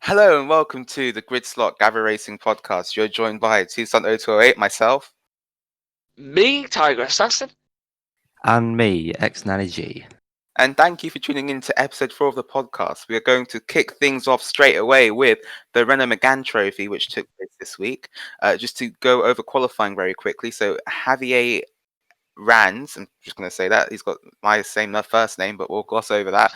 Hello and welcome to the Grid Slot Gavra Racing Podcast. You're joined by Sender463 myself. Me, Tiger Assassin. And me, X-Nanny. And thank you for tuning in to episode 4 of the podcast. We are going to kick things off straight away with the Renault Megane Trophy, which took place this week. Just to go over qualifying very quickly. So Javier Rands, I'm just going to say that. He's got my same first name, but we'll gloss over that.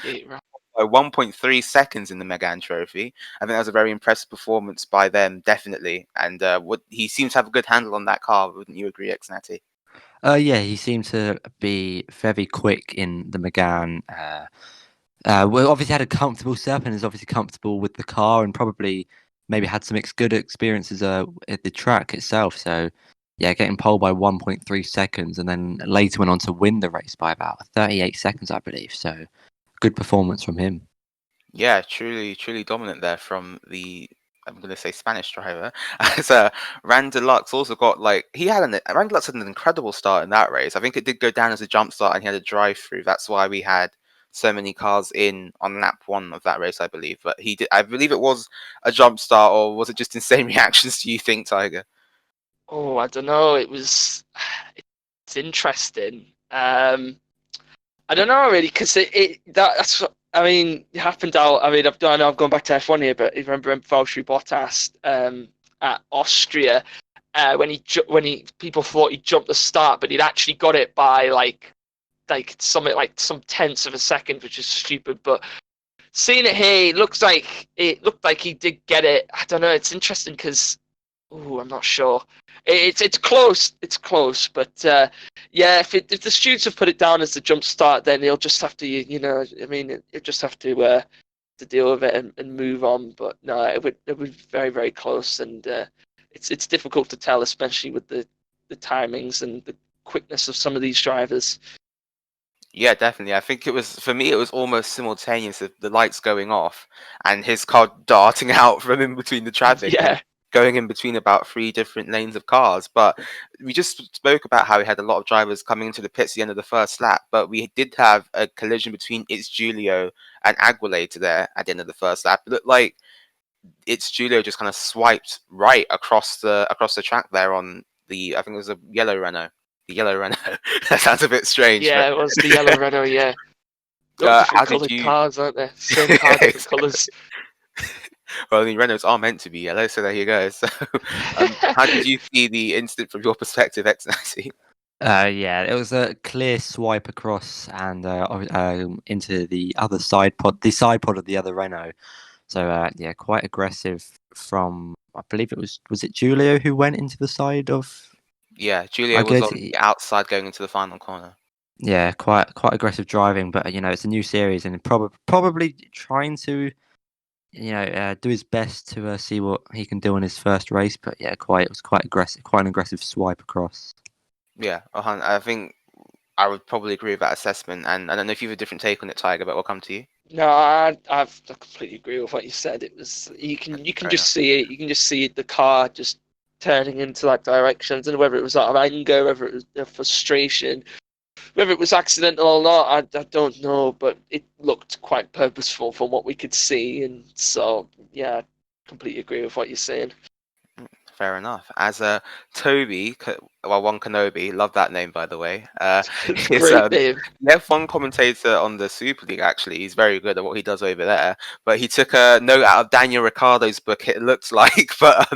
1.3 seconds in the Megane Trophy. I think that was a very impressive performance by them, definitely. And he seems to have a good handle on that car. Wouldn't you agree, X-Natty? Yeah, he seemed to be very quick in the Megane. Well, obviously had a comfortable setup and is obviously comfortable with the car, and probably maybe had some good experiences at the track itself. So, yeah, getting pole by 1.3 seconds, and then later went on to win the race by about 38 seconds, I believe. So, good performance from him. Yeah, truly dominant there from the, I'm going to say, Spanish driver. As Rand Deluxe also got Rand Deluxe had an incredible start in that race. I think it did go down as a jump start and he had a drive through. That's why we had so many cars in on lap 1 of that race, I believe. But I believe it was a jump start, or was it just insane reactions, do you think, Tiger? Oh, I don't know. It's interesting. I don't know really, because it happened out. I know I've gone back to F1 here, but if you remember Valtteri Bottas at Austria, when people thought he jumped the start, but he'd actually got it by some tenths of a second, which is stupid. But seeing it here, it looked like he did get it. I don't know. It's interesting because, I'm not sure. It's close. It's close, but yeah. If the students have put it down as the jump start, then he'll just have to, he'll just have to deal with it and move on. But no, it would be very, very close, and it's difficult to tell, especially with the timings and the quickness of some of these drivers. Yeah, definitely. I think it was almost simultaneous of the lights going off and his car darting out from in between the traffic. Yeah. And going in between about 3 different lanes of cars. But we just spoke about how we had a lot of drivers coming into the pits at the end of the first lap, but we did have a collision between It's Julio and Aguilera there at the end of the first lap. It looked like It's Julio just kind of swiped right across the track there on I think it was a yellow Renault. The yellow Renault. That sounds a bit strange. Yeah, but... it was the yellow Renault, yeah. Different coloured cars, aren't they? Same car, different colours. Well, I mean, Renaults are meant to be yellow, so there you go. So, how did you see the incident from your perspective, X-Nancy? Yeah, it was a clear swipe across and into the other side pod, of the other Renault. So yeah, quite aggressive from, I believe was it Julio who went into the side of? Yeah, Julio was on the outside going into the final corner. Yeah, quite aggressive driving, but it's a new series and probably trying to do his best to see what he can do on his first race. But yeah, it was quite aggressive, quite an aggressive swipe across. Yeah, I think I would probably agree with that assessment. And I don't know if you have a different take on it, Tiger, but we'll come to you. No, I completely agree with what you said. It was you can just see it. You can just see the car just turning into that direction. I don't know whether it was out of anger, whether it was a frustration, whether it was accidental or not. I don't know, but it looked quite purposeful from what we could see, and so yeah, I completely agree with what you're saying. Fair enough. As Toby, One Kenobi, love that name by the way. Great name. The F1 commentator on the Super League. Actually, he's very good at what he does over there. But he took a note out of Daniel Ricciardo's book. It looks like, but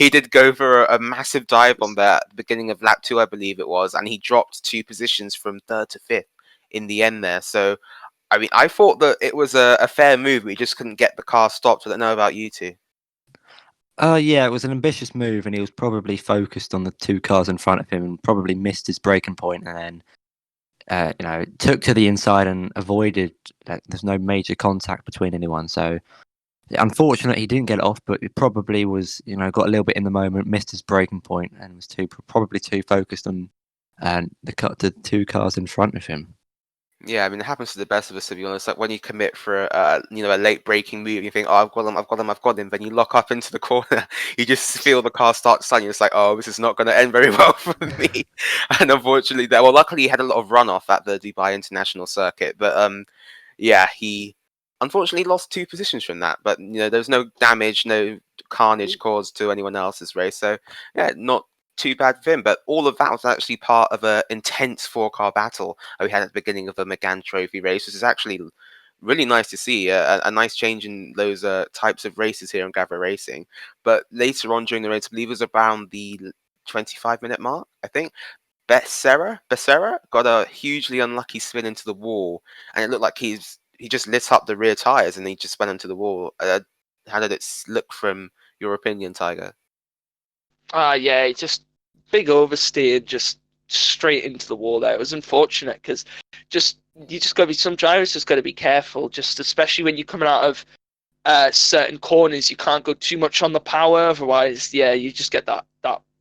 he did go for a massive dive bomb there at the beginning of lap 2, I believe it was, and he dropped 2 positions from 3rd to 5th in the end there. So, I mean, I thought that it was a fair move. We just couldn't get the car stopped. I don't know about you two. Yeah, it was an ambitious move, and he was probably focused on the 2 cars in front of him, and probably missed his braking point, and then took to the inside and avoided. There's no major contact between anyone, so unfortunate he didn't get it off. But it probably was, got a little bit in the moment, missed his braking point, and was probably too focused on the 2 cars in front of him. Yeah, I mean, it happens to the best of us, to be honest. Like when you commit for a late breaking move, you think, "Oh, I've got him." Then you lock up into the corner, you just feel the car start sliding. It's like, "Oh, this is not going to end very well for me." And unfortunately, luckily, he had a lot of runoff at the Dubai International Circuit. But yeah, he unfortunately lost 2 positions from that. But there was no damage, no carnage caused to anyone else's race. So yeah, not too bad for him. But all of that was actually part of an intense 4-car battle we had at the beginning of the Megane Trophy race, which is actually really nice to see. A nice change in those types of races here in Gavra Racing. But later on during the race, I believe it was around the 25-minute mark, I think. Becerra got a hugely unlucky spin into the wall, and it looked like he just lit up the rear tires and he just went into the wall. How did it look from your opinion, Tiger? Yeah, it just big oversteer, just straight into the wall there. It was unfortunate because you just got to be, some drivers just got to be careful, just especially when you're coming out of certain corners. You can't go too much on the power, otherwise, yeah, you just get that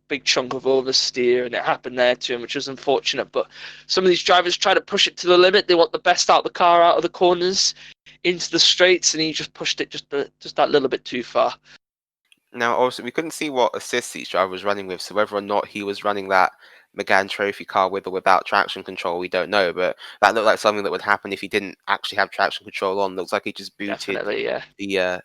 big chunk of oversteer, and it happened there to him, which was unfortunate. But some of these drivers try to push it to the limit. They want the best out of the car, out of the corners, into the straights, and he just pushed it just that little bit too far. Now, also, we couldn't see what assists each driver was running with, so whether or not he was running that Megane Trophy car with or without traction control, we don't know. But that looked like something that would happen if he didn't actually have traction control on. Looks like he just booted Definitely, yeah.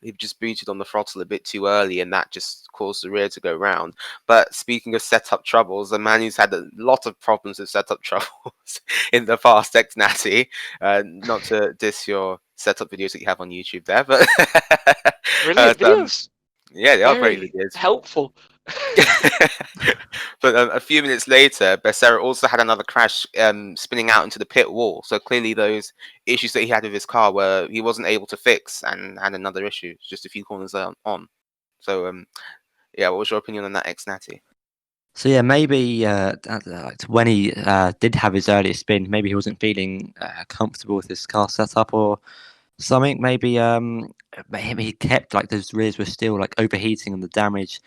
he just booted on the throttle a bit too early, and that just caused the rear to go round. But speaking of setup troubles, a man who's had a lot of problems with setup troubles in the past, Natty. Not to diss your setup videos that you have on YouTube there, but Brilliant videos. Yeah, they are great Very videos. helpful. But a few minutes later, Becerra also had another crash, spinning out into the pit wall. So clearly, those issues that he had with his car were he wasn't able to fix, and had another issue just a few corners on. So yeah, what was your opinion on that, Natty? So yeah, maybe when he did have his earlier spin, maybe he wasn't feeling comfortable with his car setup or something. Maybe he kept like those rears were still like overheating, and the damage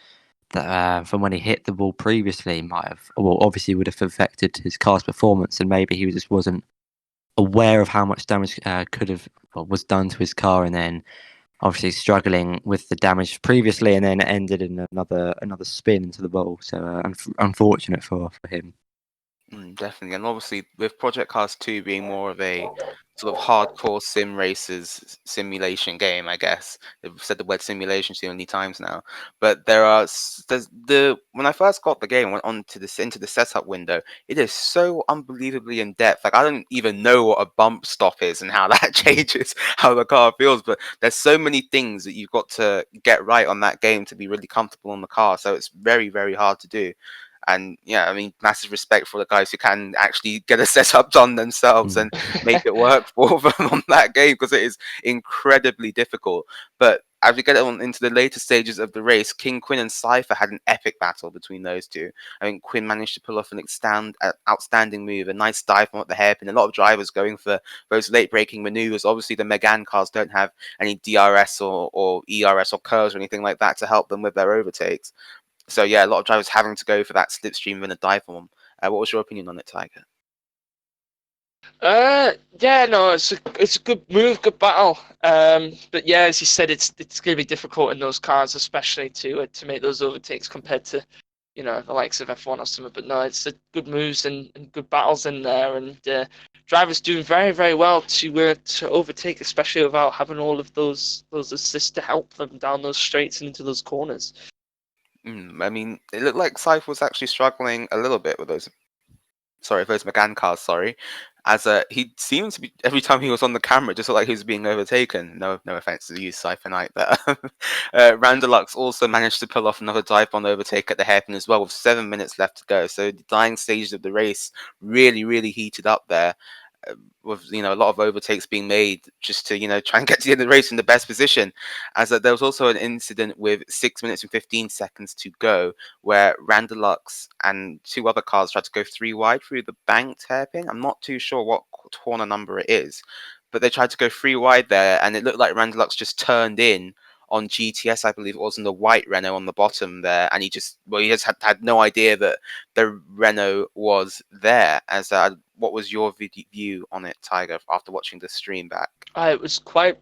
that from when he hit the wall previously might have, well, obviously would have affected his car's performance, and maybe he just wasn't aware of how much damage was done to his car, and then obviously struggling with the damage previously, and then it ended in another spin into the wall. So unfortunate for him. Definitely, and obviously with Project Cars 2 being more of a sort of hardcore sim racers simulation game, I guess they've said the word simulation so many times now. But there's when I first got the game, and went onto into the setup window, it is so unbelievably in depth. Like I don't even know what a bump stop is and how that changes how the car feels. But there's so many things that you've got to get right on that game to be really comfortable on the car. So it's very, very hard to do. And yeah, I mean, massive respect for the guys who can actually get a setup done themselves and make it work for them on that game, because it is incredibly difficult. But as we get on into the later stages of the race, King Quinn and Cypher had an epic battle between those two. I think Quinn managed to pull off an outstanding move, a nice dive from at the hairpin. A lot of drivers going for those late braking maneuvers. Obviously, the Megane cars don't have any DRS or ERS or curves or anything like that to help them with their overtakes. So yeah, a lot of drivers having to go for that slipstream and a dive bomb. What was your opinion on it, Tiger? Yeah, no, it's a good move, good battle. But yeah, as you said, it's going to be difficult in those cars, especially to make those overtakes compared to the likes of F1 or something. But no, it's a good moves and good battles in there, and drivers doing very, very well to overtake, especially without having all of those assists to help them down those straights and into those corners. I mean, it looked like Cypher was actually struggling a little bit with those Megane cars, as he seemed to be, every time he was on the camera, it just looked like he was being overtaken. No offense to you, Cypher Knight there. Randalux also managed to pull off another dive bomb overtake at the hairpin as well, with 7 minutes left to go. So the dying stages of the race really, really heated up there. With a lot of overtakes being made just to try and get to the end of the race in the best position. As there was also an incident with 6 minutes and 15 seconds to go, where Randalux and 2 other cars tried to go 3 wide through the banked hairpin. I'm not too sure what corner number it is, but they tried to go 3 wide there, and it looked like Randalux just turned in on GTS, I believe it was, in the white Renault on the bottom there, and he just had no idea that the Renault was there. As what was your view on it, Tiger, after watching the stream back? It was quite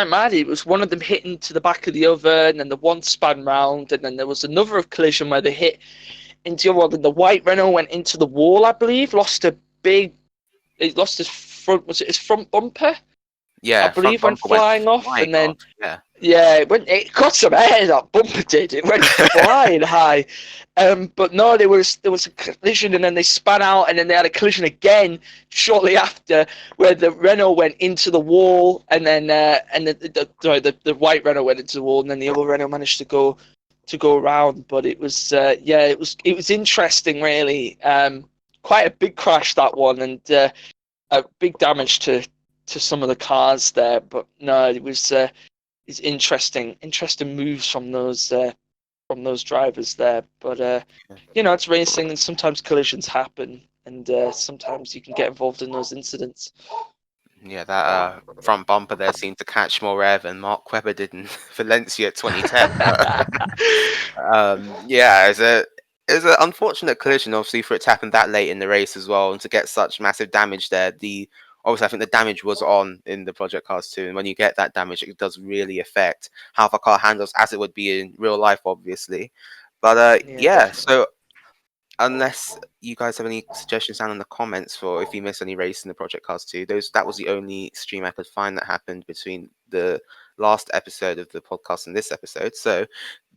mad. It was one of them hitting to the back of the other, and then the one span round, and then there was another collision where they hit into the other. And the white Renault went into the wall, I believe, lost his front. Was it his front bumper? Yeah, I front believe, went bumper went flying off, flying and then off. Yeah. yeah, it got some air. That bumper did. It went flying high. But no, there was a collision, and then they spun out, and then they had a collision again shortly after, where the Renault went into the wall, and then the white Renault went into the wall, and then the other Renault managed to go around. But it was it was interesting, really. Quite a big crash, that one, and a big damage to some of the cars there. But no, it was. Is interesting moves from those drivers there. But it's racing, and sometimes collisions happen, and sometimes you can get involved in those incidents. Yeah, that front bumper there seemed to catch more air than Mark Webber did in Valencia 2010. Yeah, it's an unfortunate collision, obviously, for it to happen that late in the race as well, and to get such massive damage there. Obviously, I think the damage was on in the Project Cars 2, and when you get that damage, it does really affect how the car handles, as it would be in real life, obviously. But Yeah, yeah, definitely. so unless you guys have any suggestions down in the comments for if you miss any race in the Project Cars 2, that was the only stream I could find that happened between the last episode of the podcast and this episode. So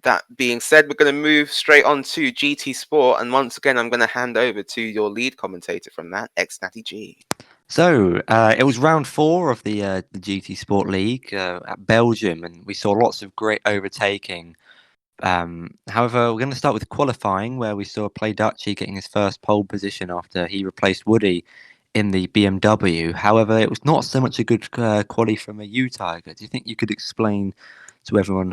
that being said, we're going to move straight on to GT Sport, and once again, I'm going to hand over to your lead commentator from that, X Natty G. So it was round 4 of the GT Sport League at Belgium, and we saw lots of great overtaking. However, we're going to start with qualifying, where we saw Play Dutchy getting his first pole position after he replaced Woody in the BMW. However, it was not so much a good quali from a U-Tiger. Do you think you could explain to everyone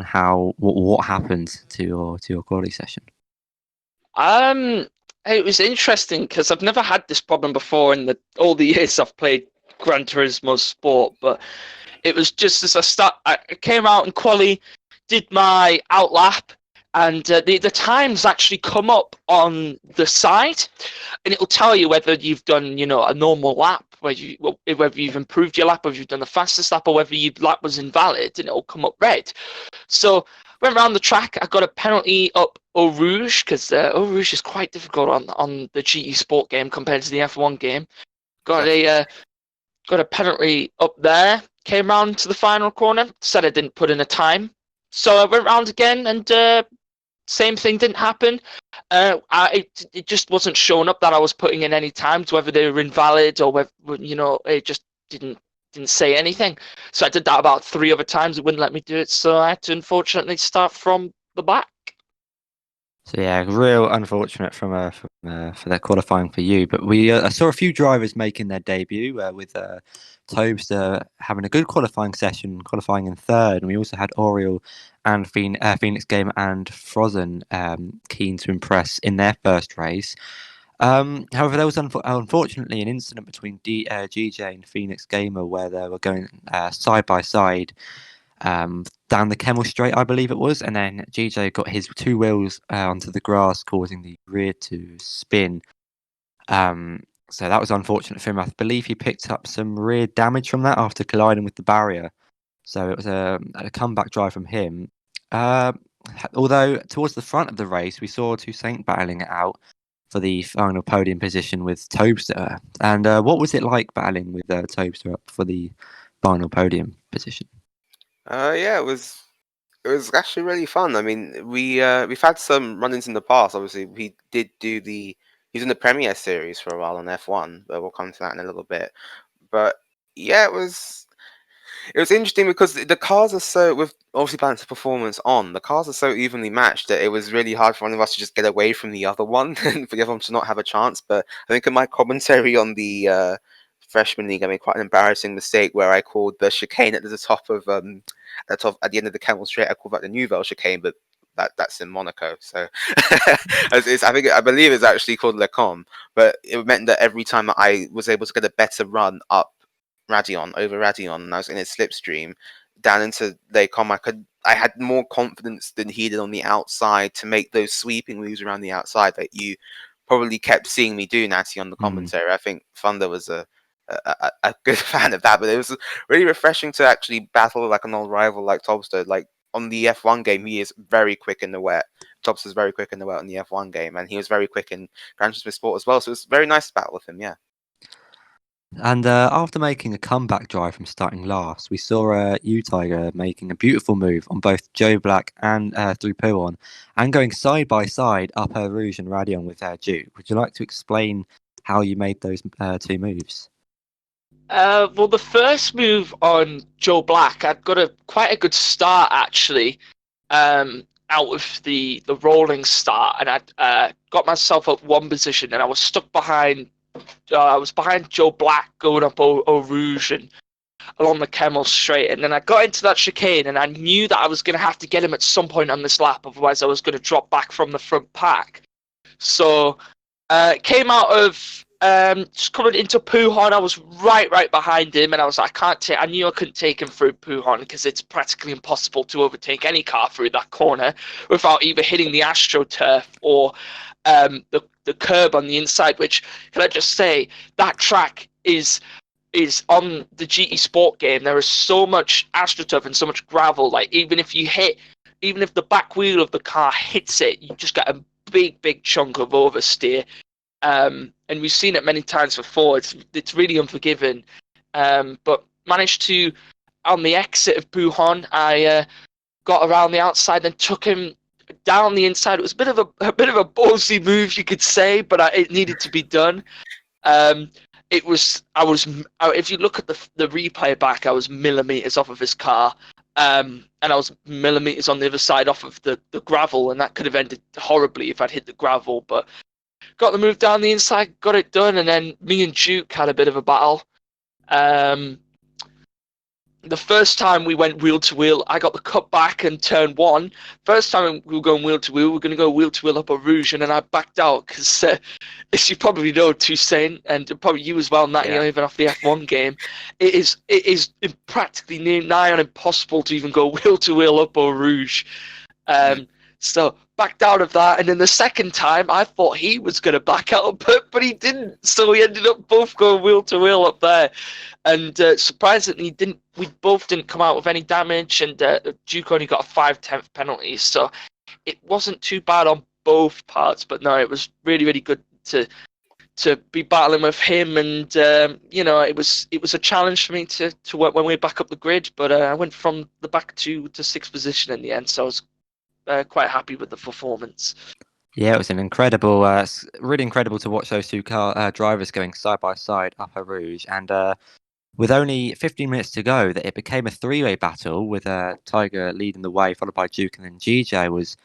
what happened to your quali session? It was interesting because I've never had this problem before in all the years I've played Gran Turismo Sport, but it was just as I came out in quali, did my outlap, and the times actually come up on the side, and it'll tell you whether you've done a normal lap, whether you've improved your lap, whether you've done the fastest lap, or whether your lap was invalid, and it'll come up red. So went around the track. I got a penalty up Eau Rouge because Eau Rouge is quite difficult on the GE Sport game compared to the F1 game. Got a penalty up there. Came round to the final corner. Said I didn't put in a time, so I went round again, and same thing didn't happen. It just wasn't showing up that I was putting in any times, whether they were invalid or whether it just didn't say anything. So I did that about 3 other times. It wouldn't let me do it, so I had to unfortunately start from the back. So yeah, real unfortunate for that qualifying for you. But we saw a few drivers making their debut with Tobes having a good qualifying session, qualifying in 3rd, and we also had Oriel and Phoenix Gamer and Frozen keen to impress in their first race. However, there was unfortunately an incident between GJ and Phoenix Gamer where they were going side by side down the Kemmel Straight, I believe it was, and then GJ got his 2 wheels onto the grass, causing the rear to spin. So that was unfortunate for him. I believe he picked up some rear damage from that after colliding with the barrier. So it was a comeback drive from him. Although towards the front of the race, we saw Toussaint battling it out for the final podium position with Tobster. And what was it like battling with Tobster up for the final podium position? Yeah, it was actually really fun. I mean, we've had some run-ins in the past. Obviously, he did do he's in the Premier Series for a while on F1, but we'll come to that in a little bit. But yeah, it was interesting because the cars are so, with obviously balance of performance on, the cars are so evenly matched that it was really hard for one of us to just get away from the other one and for the other one to not have a chance. But I think in my commentary on the freshman league, I made quite an embarrassing mistake where I called the chicane at the top of at the end of the Kemmel Straight, I called that the Nouvelle chicane, but that's in Monaco. So I believe it's actually called Le Com, but it meant that every time that I was able to get a better run up over Radion, and I was in his slipstream down into Le Com, I had more confidence than he did on the outside to make those sweeping moves around the outside that you probably kept seeing me do, Natty, on the commentary. I think Thunder was a good fan of that, but it was really refreshing to actually battle like an old rival like Tobster. Like on the F1 game, he is very quick in the wet. Tobster's very quick in the wet on the F1 game, and he was very quick in Gran Turismo Sport as well. So it was very nice to battle with him. Yeah. And after making a comeback drive from starting last, we saw Tiger making a beautiful move on both Joe Black and through Pouon, and going side by side up Rouge and Radion with Duke. Would you like to explain how you made those two moves? Well, the first move on Joe Black, I'd got quite a good start actually, out of the rolling start, and I'd got myself up one position, and I was stuck behind. I was behind Joe Black going up Eau Rouge and along the Kemmel Straight, and then I got into that chicane, and I knew that I was going to have to get him at some point on this lap, otherwise I was going to drop back from the front pack. So came out of just coming into Pouhon. I was right behind him, and I was like, I knew I couldn't take him through Pouhon because it's practically impossible to overtake any car through that corner without either hitting the AstroTurf or the curb on the inside. Which, can I just say, that track is on the GT Sport game. There is so much AstroTurf and so much gravel. Like even if the back wheel of the car hits it, you just get a big chunk of oversteer. And we've seen it many times before. It's really unforgiving. But managed to, on the exit of Pouhon, I got around the outside and took him down the inside. It was a bit of a ballsy move, you could say, but it needed to be done. If you look at the replay back, I was millimeters off of his car. And I was millimeters on the other side off of the gravel, and that could have ended horribly if I'd hit the gravel. But got the move down the inside, got it done, and then me and Duke had a bit of a battle. The first time we went wheel to wheel, I got the cut back and turn one. First time we were going wheel to wheel, we were going to go wheel to wheel up a Rouge, and then I backed out because, as you probably know, Toussaint, and probably you as well, Natty, even off the F1 game, it is practically nigh on impossible to even go wheel to wheel up a Rouge. So backed out of that, and then the second time I thought he was going to back out, but he didn't. So we ended up both going wheel to wheel up there, and surprisingly, we both didn't come out with any damage, and Duke only got a 5/10 penalty, so it wasn't too bad on both parts. But no, it was really good to be battling with him, and it was a challenge for me to work my way back up the grid, but I went from the back to sixth position in the end, so I was quite happy with the performance. Yeah, it was an incredible, really incredible to watch those two drivers going side by side up a Rouge, and with only 15 minutes to go, that it became a three-way battle with Tiger leading the way, followed by Duke, and then GJ was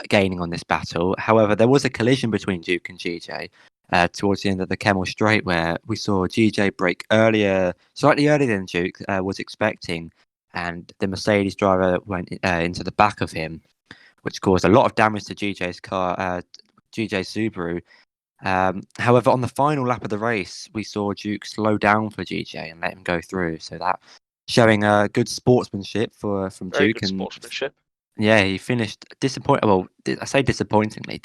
gaining on this battle. However, there was a collision between Duke and GJ towards the end of the Kemmel Straight, where we saw GJ brake slightly earlier than Duke was expecting, and the Mercedes driver went into the back of him, which caused a lot of damage to GJ's car, GJ's Subaru. However, on the final lap of the race, we saw Duke slow down for GJ and let him go through. So that showing good sportsmanship from Very Duke. good sportsmanship. Yeah, he finished disappointing. Well, I say disappointingly,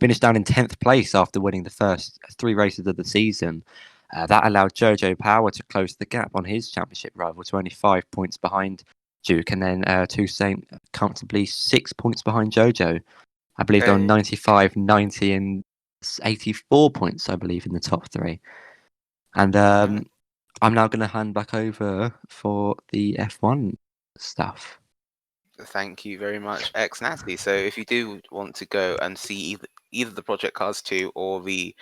finished down in 10th place after winning the first three races of the season. That allowed Jojo Power to close the gap on his championship rival to only 5 points behind Duke, and then Toussaint comfortably 6 points behind Jojo. I believe they're on 95, 90, and 84 points, I believe, in the top three. And I'm now going to hand back over for the F1 stuff. Thank you very much, Natty. So if you do want to go and see either the Project Cars 2 or the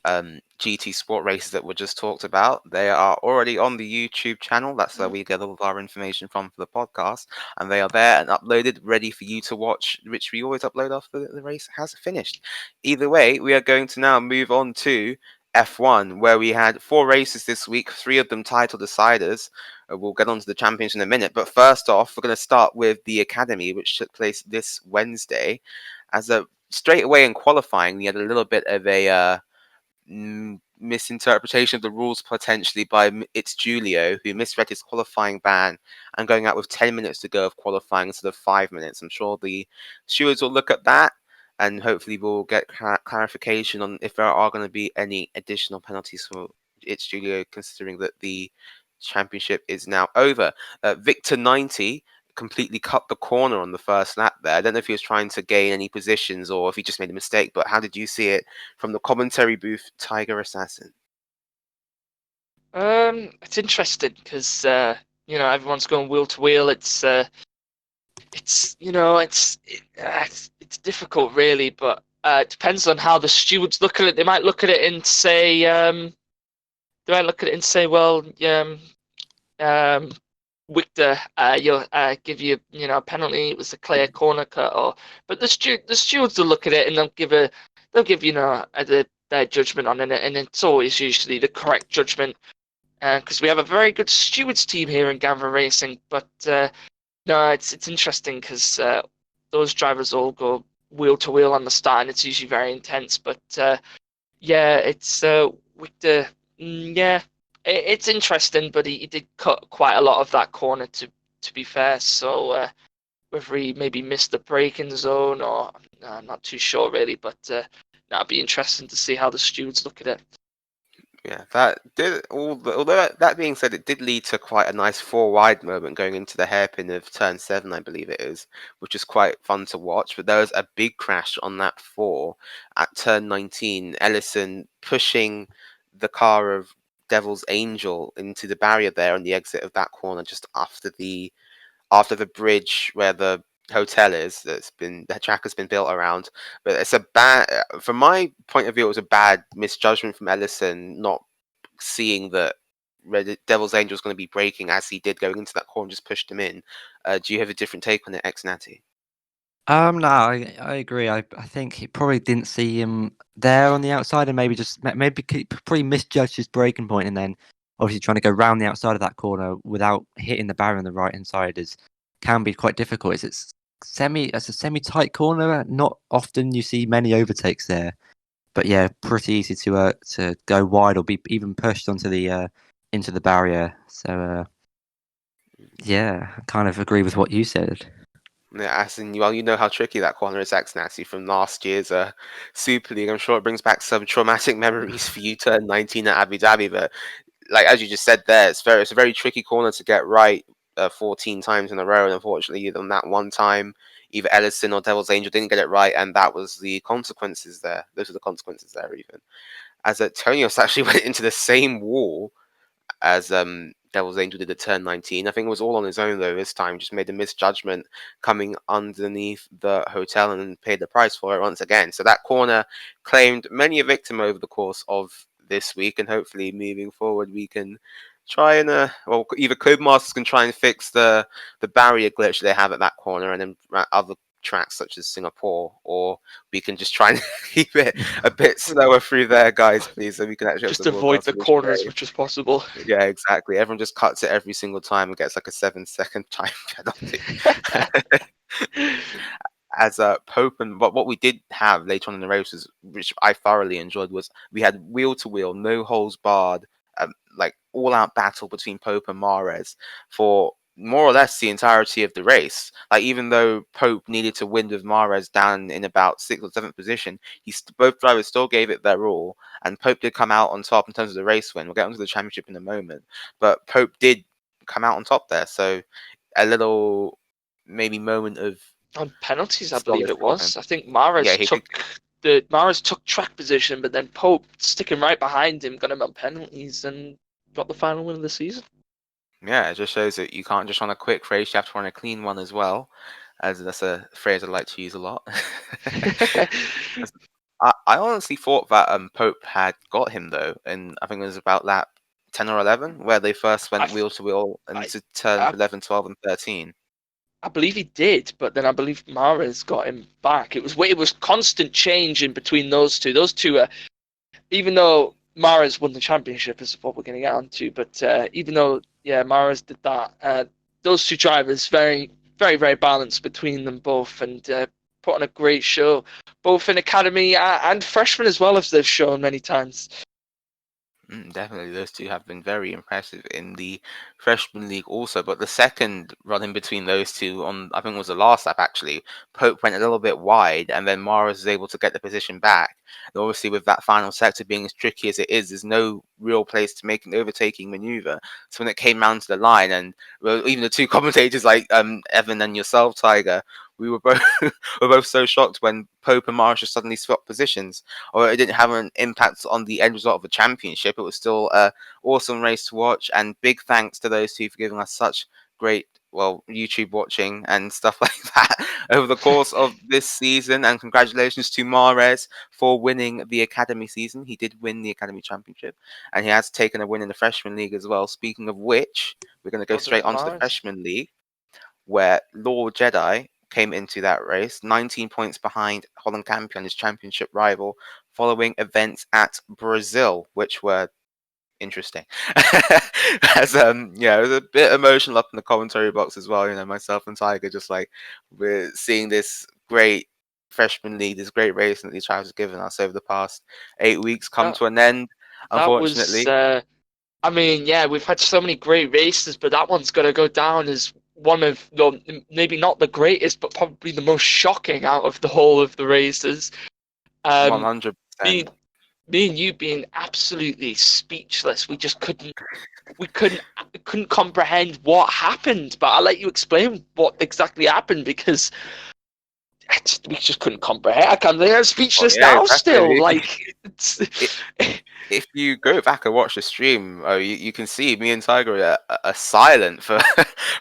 GT Sport races that were just talked about, they are already on the YouTube channel. That's where we get all of our information from for the podcast, and they are there and uploaded, ready for you to watch, which we always upload after the race has finished. Either way, we are going to now move on to F1, where we had 4 races this week, 3 of them title deciders. We'll get on to the champions in a minute, but first off, we're going to start with the Academy, which took place this Wednesday. As a straight away in qualifying, we had a little bit of a misinterpretation of the rules potentially by It's Julio, who misread his qualifying ban and going out with 10 minutes to go of qualifying instead of 5 minutes. I'm sure the stewards will look at that, and hopefully we'll get clarification on if there are going to be any additional penalties for It's Julio, considering that the championship is now over. Victor 90 completely cut the corner on the first lap there. I don't know if he was trying to gain any positions or if he just made a mistake, but how did you see it from the commentary booth, Tiger Assassin? It's interesting because everyone's going wheel to wheel. It's difficult really, but it depends on how the stewards look at it. They might look at it and say, well, Victor, you'll give you a penalty. It was a clear corner cut, but the stewards will look at it and they'll give their judgment on it, and it's always usually the correct judgment because we have a very good stewards team here in Gavra Racing. But no, it's interesting because those drivers all go wheel to wheel on the start, and it's usually very intense. But yeah, it's Victor. Yeah, it's interesting, but he did cut quite a lot of that corner to be fair. So whether he maybe missed the braking zone or I'm not too sure really, but that'd be interesting to see how the stewards look at it. Yeah, that did. Although that being said, it did lead to quite a nice four wide moment going into the hairpin of turn 7, I believe it is, which is quite fun to watch. But there was a big crash on that 4 at turn 19. Ellison pushing the car of Devil's Angel into the barrier there on the exit of that corner, just after the bridge where the hotel is. The track has been built around. But it's a bad, from my point of view, it was a bad misjudgment from Ellison not seeing that Devil's Angel was going to be braking as he did going into that corner, just pushed him in. Do you have a different take on it, ex-Natty? No, I agree. I think he probably didn't see him there on the outside, and maybe probably misjudged his braking point, and then obviously trying to go round the outside of that corner without hitting the barrier on the right hand side can be quite difficult. It's a semi-tight corner. Not often you see many overtakes there, but yeah, pretty easy to go wide or be even pushed onto the into the barrier. So yeah, I kind of agree with what you said. Yeah, as in, well, you know how tricky that corner is, ex-Natty, from last year's Super League. I'm sure it brings back some traumatic memories for you, turn 19 at Abu Dhabi. But like as you just said there, it's a very tricky corner to get right 14 times in a row, and unfortunately, on that one time, either Ellison or Devil's Angel didn't get it right, and that was the consequences there. Those are the consequences there, even. As Tonios actually went into the same wall as Devil's Angel did at turn 19. I think it was all on his own though this time. Just made a misjudgment coming underneath the hotel and paid the price for it once again. So that corner claimed many a victim over the course of this week, and hopefully moving forward we can try and either Codemasters can try and fix the barrier glitch they have at that corner, and then other tracks such as Singapore, or we can just try and keep it a bit slower through there, guys, please, so we can actually just avoid the corners as much as possible. Yeah, exactly. Everyone just cuts it every single time and gets like a 7-second time penalty. As Pope, and what we did have later on in the races, which I thoroughly enjoyed, was we had wheel to wheel, no holes barred, like all out battle between Pope and Mahrez for more or less the entirety of the race. Like even though Pope needed to win with Mahrez down in about 6th or 7th position, both drivers still gave it their all, and Pope did come out on top in terms of the race win. We'll get onto the championship in a moment, but Pope did come out on top there. So a little maybe moment of on penalties, I believe it was. I think Mahrez Mahrez took track position, but then Pope, sticking right behind him, got him on penalties and got the final win of the season. Yeah, it just shows that you can't just run a quick race; you have to run a clean one as well. As that's a phrase I like to use a lot. I honestly thought that Pope had got him though, and I think it was about lap 10 or 11 where they first went wheel to wheel into turns 11, 12, and 13. I believe he did, but then I believe Mahrez got him back. It was constant change in between those two. Those two are, even though Mahrez won the championship, is what we're going to get onto, but even though Mahrez did that, those two drivers very, very, very balanced between them both, and put on a great show, both in academy and freshmen as well, as they've shown many times. Definitely, those two have been very impressive in the freshman league also. But the second run in between those two, on I think it was the last lap actually, Pope went a little bit wide, and then Mahrez was able to get the position back. And obviously, with that final sector being as tricky as it is, there's no real place to make an overtaking maneuver. So when it came round to the line, and well, even the two commentators like Evan and yourself, Tiger, we were both were both so shocked when Pope and Marsh suddenly swapped positions. Or it didn't have an impact on the end result of the championship. It was still a awesome race to watch, and big thanks to those two for giving us such great, well, YouTube watching and stuff like that over the course of this season. And congratulations to Mahrez for winning the Academy season. He did win the Academy Championship, and he has taken a win in the Freshman League as well. Speaking of which, we're going to go Well straight done, onto the Mahrez. Freshman League, where Lord Jedi came into that race 19 points behind Holland Campion, his championship rival, following events at Brazil, which were interesting. As yeah, it was a bit emotional up in the commentary box as well. You know, myself and Tiger just like we're seeing this great freshman league, this great racing that these drivers have given us over the past 8 weeks come That, to an end, that was, unfortunately. I mean, yeah, we've had so many great races, but that one's going to go down as one of the, maybe not the greatest, but probably the most shocking out of the whole of the races. Um, 100%. me, me and you being absolutely speechless. We just couldn't comprehend what happened. But I'll let you explain what exactly happened because we just couldn't comprehend. I can't. I'm speechless Yeah, now. Still, exactly. like it's. If you go back and watch the stream, you can see me and Tiger are silent for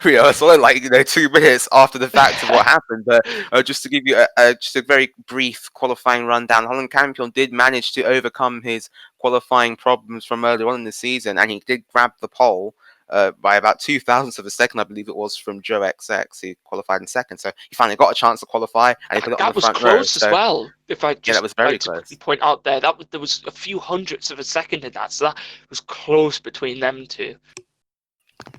it's only like 2 minutes after the fact of what happened. But just to give you just a very brief qualifying rundown, Holland Campion did manage to overcome his qualifying problems from earlier on in the season, and he did grab the pole. By about 2 thousandths of a second, I believe it was, from Joe XX, who qualified in second. So he finally got a chance to qualify, and he put it on the That was front row. close as So well. If I yeah, that just was very like to quickly close. point out there was a few hundredths of a second in that, so that was close between them two.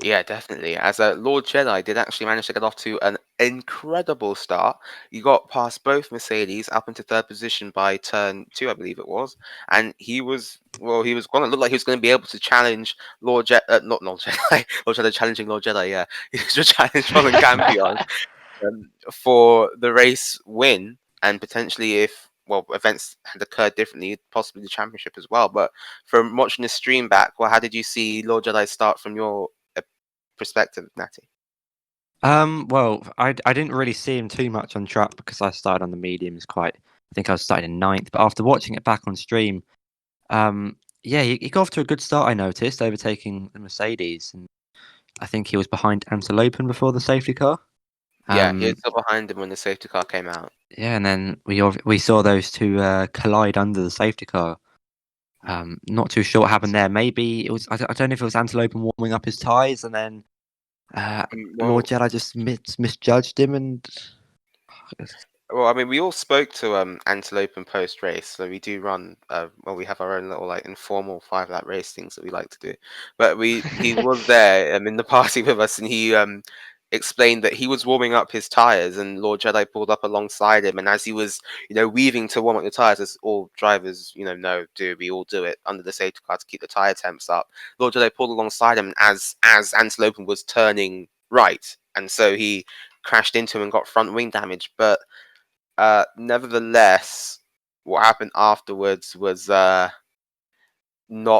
Yeah, definitely. As Lord Jedi did actually manage to get off to an incredible start. You got past both Mercedes up into third position by turn 2, I believe it was, and he was going to look like he was going to be able to challenge Lord Jedi, not Lord Jedi, Lord Jedi challenging Lord Jedi. Yeah, he was to challenge Holland Campion for the race win, and potentially if events had occurred differently, possibly the championship as well. But from watching the stream back, how did you see Lord Jedi start from your perspective, Natty? Well, I didn't really see him too much on track because I started on the mediums quite. I think I was starting in ninth, but after watching it back on stream, yeah, he got off to a good start. I noticed overtaking the Mercedes, and I think he was behind Antelopen before the safety car. Yeah, he was still behind him when the safety car came out. Yeah, and then we saw those two collide under the safety car. Not too sure what happened there. Maybe it was I don't know if it was Antelope warming up his tyres, and then Lord Well, Jedi just misjudged him, and Well, I mean, we all spoke to Antelope and post race, so we do run. We have our own little like informal 5 lap race things that we like to do. But he was there in the party with us, and he explained that he was warming up his tires, and Lord Jedi pulled up alongside him. And as he was, weaving to warm up the tires, as all drivers, we all do it under the safety car to keep the tire temps up. Lord Jedi pulled alongside him as Antelope was turning right, and so he crashed into him and got front wing damage, but. Nevertheless, what happened afterwards was not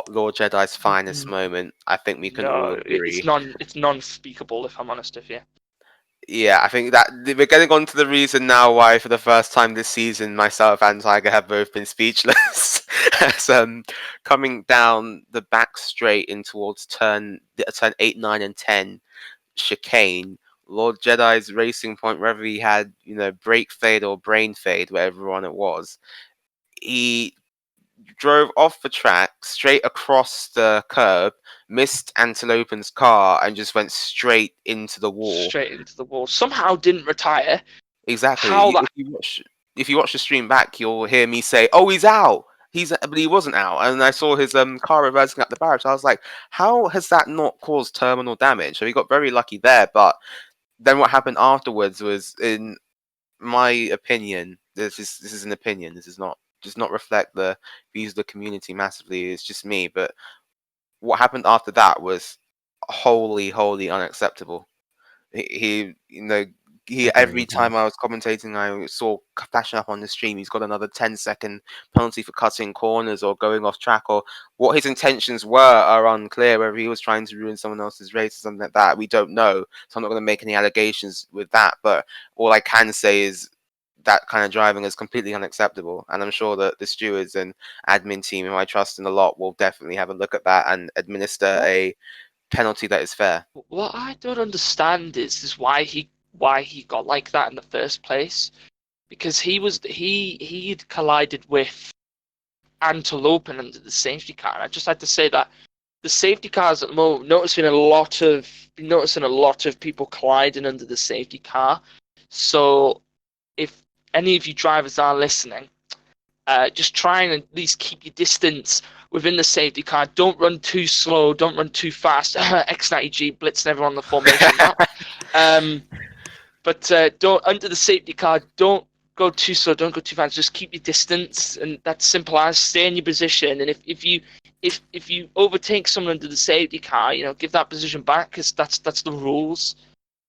Lord Jedi's finest moment. I think we can all No, agree. it's non-speakable if I'm honest with you. Yeah, I think that we're getting on to the reason now why, for the first time this season, myself and Tiger have both been speechless. As coming down the back straight in towards turn 8, 9, and 10 chicane. Lord Jedi's racing point, whether he had, brake fade or brain fade, whatever one it was, he drove off the track straight across the curb, missed Antelopen's car, and just went straight into the wall. Straight into the wall. Somehow didn't retire. Exactly. How that? If you watch the stream back, you'll hear me say, "Oh, he's out." But he wasn't out, and I saw his car reversing up the barrage. I was like, "How has that not caused terminal damage?" So he got very lucky there. But then what happened afterwards was, in my opinion, this is an opinion. This does not reflect the views of the community massively. It's just me. But what happened after that was wholly unacceptable. He every Agreed, yeah. time I was commentating, I saw flashing up on the stream, he's got another 10-second penalty for cutting corners or going off track, or what his intentions were are unclear. Whether he was trying to ruin someone else's race or something like that, we don't know. So I'm not going to make any allegations with that. But all I can say is that kind of driving is completely unacceptable, and I'm sure that the stewards and admin team, who I trust in a lot, will definitely have a look at that and administer a penalty that is fair. What I don't understand is why he got like that in the first place, because he'd collided with Antelope under the safety car. And I just had to say that the safety cars at the moment, noticing a lot of people colliding under the safety car. So if any of you drivers are listening, just try and at least keep your distance within the safety car. Don't run too slow. Don't run too fast. X90G blitzing everyone on the formation map. But don't under the safety car. Don't go too slow. Don't go too fast. Just keep your distance, and that's simple as stay in your position. And if you overtake someone under the safety car, give that position back, because that's the rules.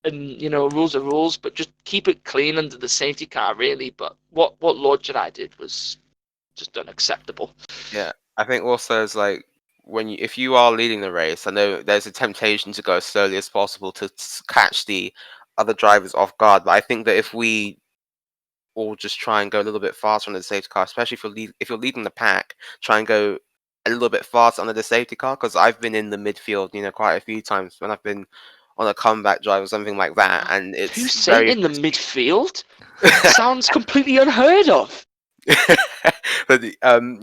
And rules are rules, but just keep it clean under the safety car, really. But what Lord Jedi did was just unacceptable. Yeah, I think also it's like if you are leading the race, I know there's a temptation to go as slowly as possible to catch the other drivers off guard. But I think that if we all just try and go a little bit faster on the safety car, especially if you're leading the pack, try and go a little bit faster under the safety car. Because I've been in the midfield, quite a few times when I've been on a comeback drive or something like that, and it's Hussein very in the midfield sounds completely unheard of. but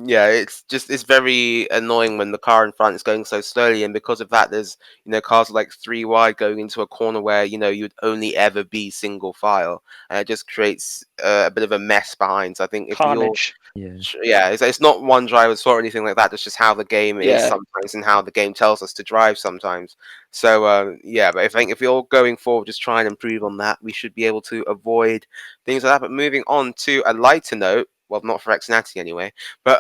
yeah, it's very annoying when the car in front is going so slowly, and because of that, there's cars like 3 wide going into a corner where you'd only ever be single file, and it just creates a bit of a mess behind. So I think if we all Carnage. yeah, it's not one driver's fault or anything like that. It's just how the game is Yeah. sometimes, and how the game tells us to drive sometimes. So yeah, but I think if we're all going forward, just try and improve on that, we should be able to avoid things like that. But moving on to a lighter note. Well, not for Xnati anyway, but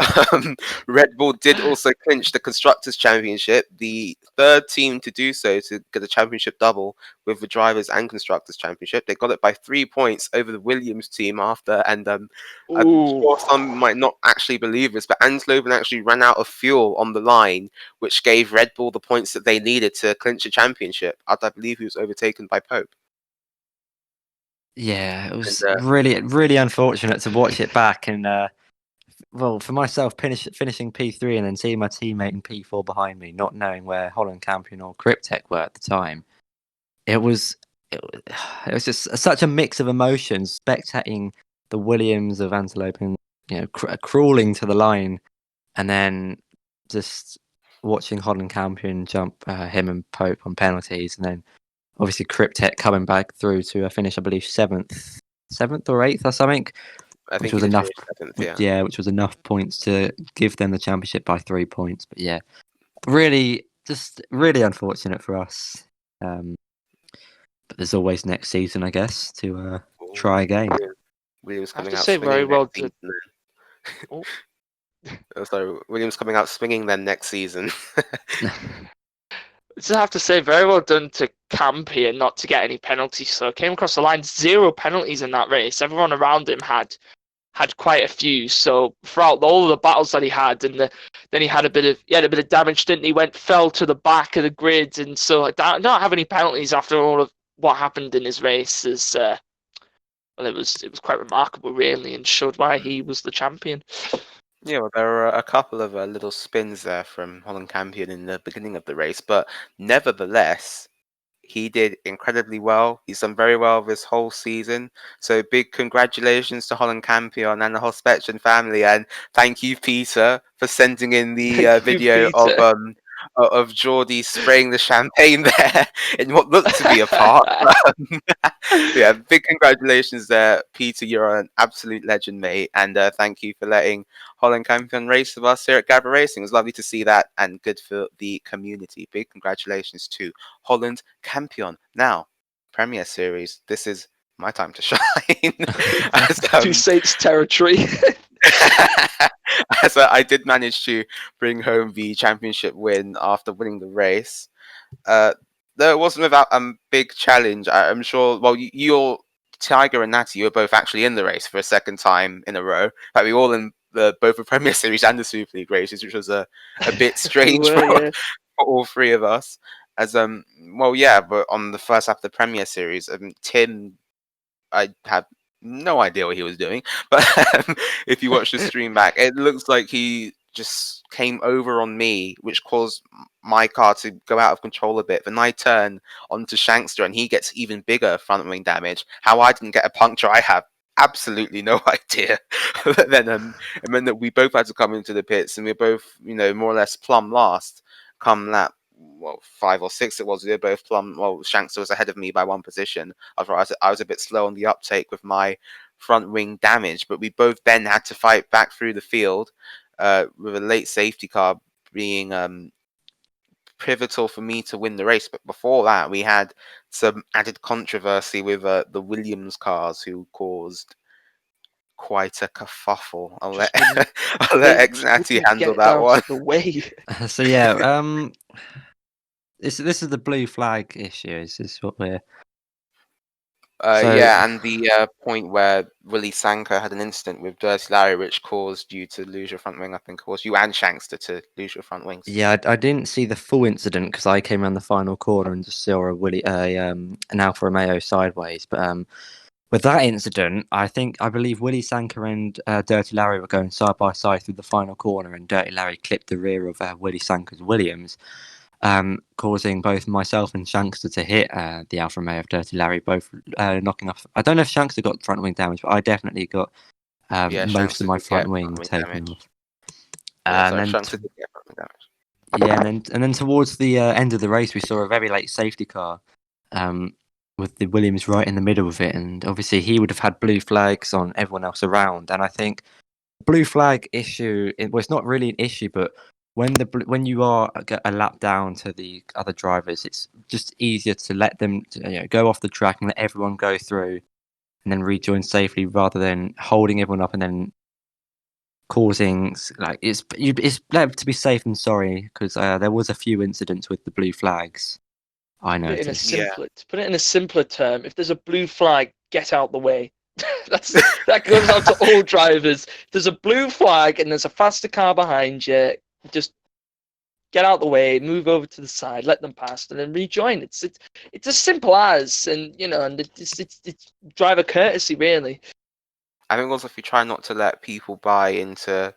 Red Bull did also clinch the Constructors' Championship, the third team to do so, to get a championship double with the Drivers' and Constructors' Championship. They got it by 3 points over the Williams team after, and I'm sure some might not actually believe this, but Ansloven actually ran out of fuel on the line, which gave Red Bull the points that they needed to clinch the championship, after I believe he was overtaken by Pope. Yeah, it was And, really, really unfortunate to watch it back. And well, for myself, finishing P3 and then seeing my teammate in P4 behind me, not knowing where Holland Campion or Cryptech were at the time, it was just such a mix of emotions. Spectating the Williams of Antelope and crawling to the line, and then just watching Holland Campion jump him and Pope on penalties, and then obviously Cryptech coming back through to finish, I believe, seventh or eighth or something, I think which was enough. seventh, Which was enough points to give them the championship by 3 points. But yeah, really, just really unfortunate for us. But there's always next season, I guess, to try again. Williams I have coming to out say swinging very well next done. season. So Williams coming out swinging then next season. Just have to say, very well done to Campion not to get any penalties. So came across the line, 0 penalties in that race. Everyone around him had quite a few. So throughout all the battles that he had, and then he had a bit of damage, didn't he? Fell to the back of the grid, and so not have any penalties after all of what happened in his race is well, it was quite remarkable, really, and showed why he was the champion. Yeah, well, there were a couple of little spins there from Holland Campion in the beginning of the race, but nevertheless, he did incredibly well. He's done very well this whole season. So big congratulations to Holland Campion and the whole Spectrum family, and thank you, Peter, for sending in the video of Geordie spraying the champagne there in what looked to be a park. Yeah, big congratulations there, Peter. You're an absolute legend, mate, and thank you for letting Holland Campion race with us here at Gavra Racing. It was lovely to see that, and good for the community. Big congratulations to Holland Campion. Now, Premier Series, this is my time to shine. Two Saints territory. So I did manage to bring home the championship win after winning the race. Though it wasn't without a big challenge. I'm sure. Well, you'll Tiger and Natty were both actually in the race for a second time in a row. Like we all in both the Premier Series and the Super League races, which was a bit strange were, for yeah. all three of us. As well, yeah, but on the first half of the Premier Series, Tim, I have no idea what he was doing, but if you watch the stream back, it looks like he just came over on me, which caused my car to go out of control a bit. Then I turn onto Shankster, and he gets even bigger front wing damage. How I didn't get a puncture, I have absolutely no idea. But then it meant that we both had to come into the pits, and we were both, more or less plumb last come lap. Well, 5 or 6 it was. We were both plumb. Well, Shankster was ahead of me by one position. I was a bit slow on the uptake with my front wing damage, but we both then had to fight back through the field with a late safety car being pivotal for me to win the race. But before that, we had some added controversy with the Williams cars, who caused quite a kerfuffle. I'll let I'll let Xnati handle get that down one. to the way. So yeah, this is the blue flag issue. Is this what we're? So Yeah, and the point where Willie Sanker had an incident with Dirty Larry, which caused you to lose your front wing. I think it was you and Shankster to lose your front wings. yeah, I didn't see the full incident because I came around the final corner and just saw an Alfa Romeo sideways. But with that incident, I believe Willie Sanker and Dirty Larry were going side by side through the final corner, and Dirty Larry clipped the rear of Willie Sanker's Williams, causing both myself and Shankster to hit the Alfa Romeo of Dirty Larry, both knocking off. I don't know if Shankster got front wing damage, but I definitely got Yeah, most of Shankster my did front get wing front taken damage. off. Yeah, And sorry, then Shankster did get front wing damage. yeah, and then towards the end of the race, we saw a very late safety car, with the Williams right in the middle of it, and obviously he would have had blue flags on everyone else around. And I think blue flag issue, it's not really an issue, but when you are a lap down to the other drivers, it's just easier to let them go off the track and let everyone go through, and then rejoin safely rather than holding everyone up and then causing it's better to be safe than sorry, because there was a few incidents with the blue flags. I Put it in a noticed. simpler, to put it in a simpler term, if there's a blue flag, get out the way. That goes out to all drivers. If there's a blue flag and there's a faster car behind you, just get out the way, move over to the side, let them pass, and then rejoin. It's as simple as, and and it's driver courtesy, really. I think also if you try not to let people buy into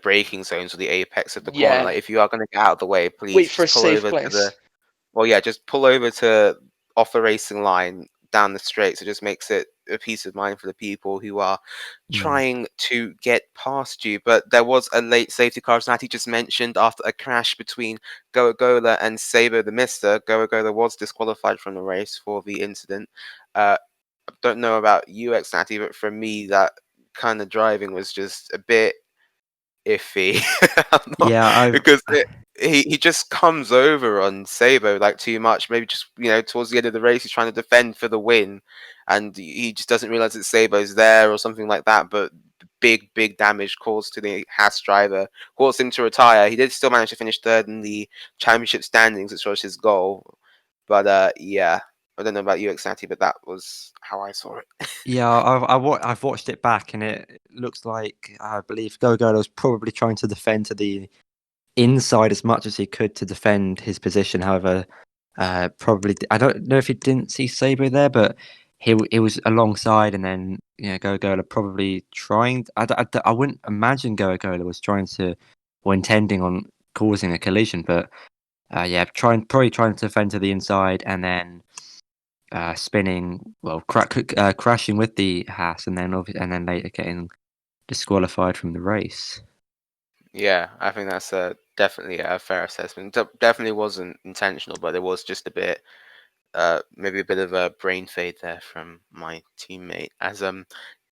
braking zones or the apex of the corner, Yeah. like if you are going to get out of the way, please Wait for a just pull safe over to place. just pull over to off the racing line down the straight. So it just makes it a peace of mind for the people who are trying to get past you. But there was a late safety car, as Natty just mentioned, after a crash between Goagola and Sabo the Mister. Goagola was disqualified from the race for the incident. I don't know about you, Natty, but for me, that kind of driving was just a bit iffy. Because he just comes over on Sabo like too much. Maybe just towards the end of the race, he's trying to defend for the win, and he just doesn't realize that Sabo's there or something like that. But big damage caused to the Haas driver, caused him to retire. He did still manage to finish third in the championship standings, which was his goal. But yeah. I don't know about you, Xanti, but that was how I saw it. Yeah, I've watched it back, and it looks like I believe Gogola was probably trying to defend to the inside as much as he could to defend his position. However, probably I don't know if he didn't see Sabo there, but he was alongside, and then Gogola probably trying. I wouldn't imagine Gogola was trying to or intending on causing a collision, but probably trying to defend to the inside, and then spinning, crashing with the Haas, and then later getting disqualified from the race. Yeah, I think that's definitely a fair assessment. Definitely wasn't intentional, but there was just a bit, maybe a bit of a brain fade there from my teammate. As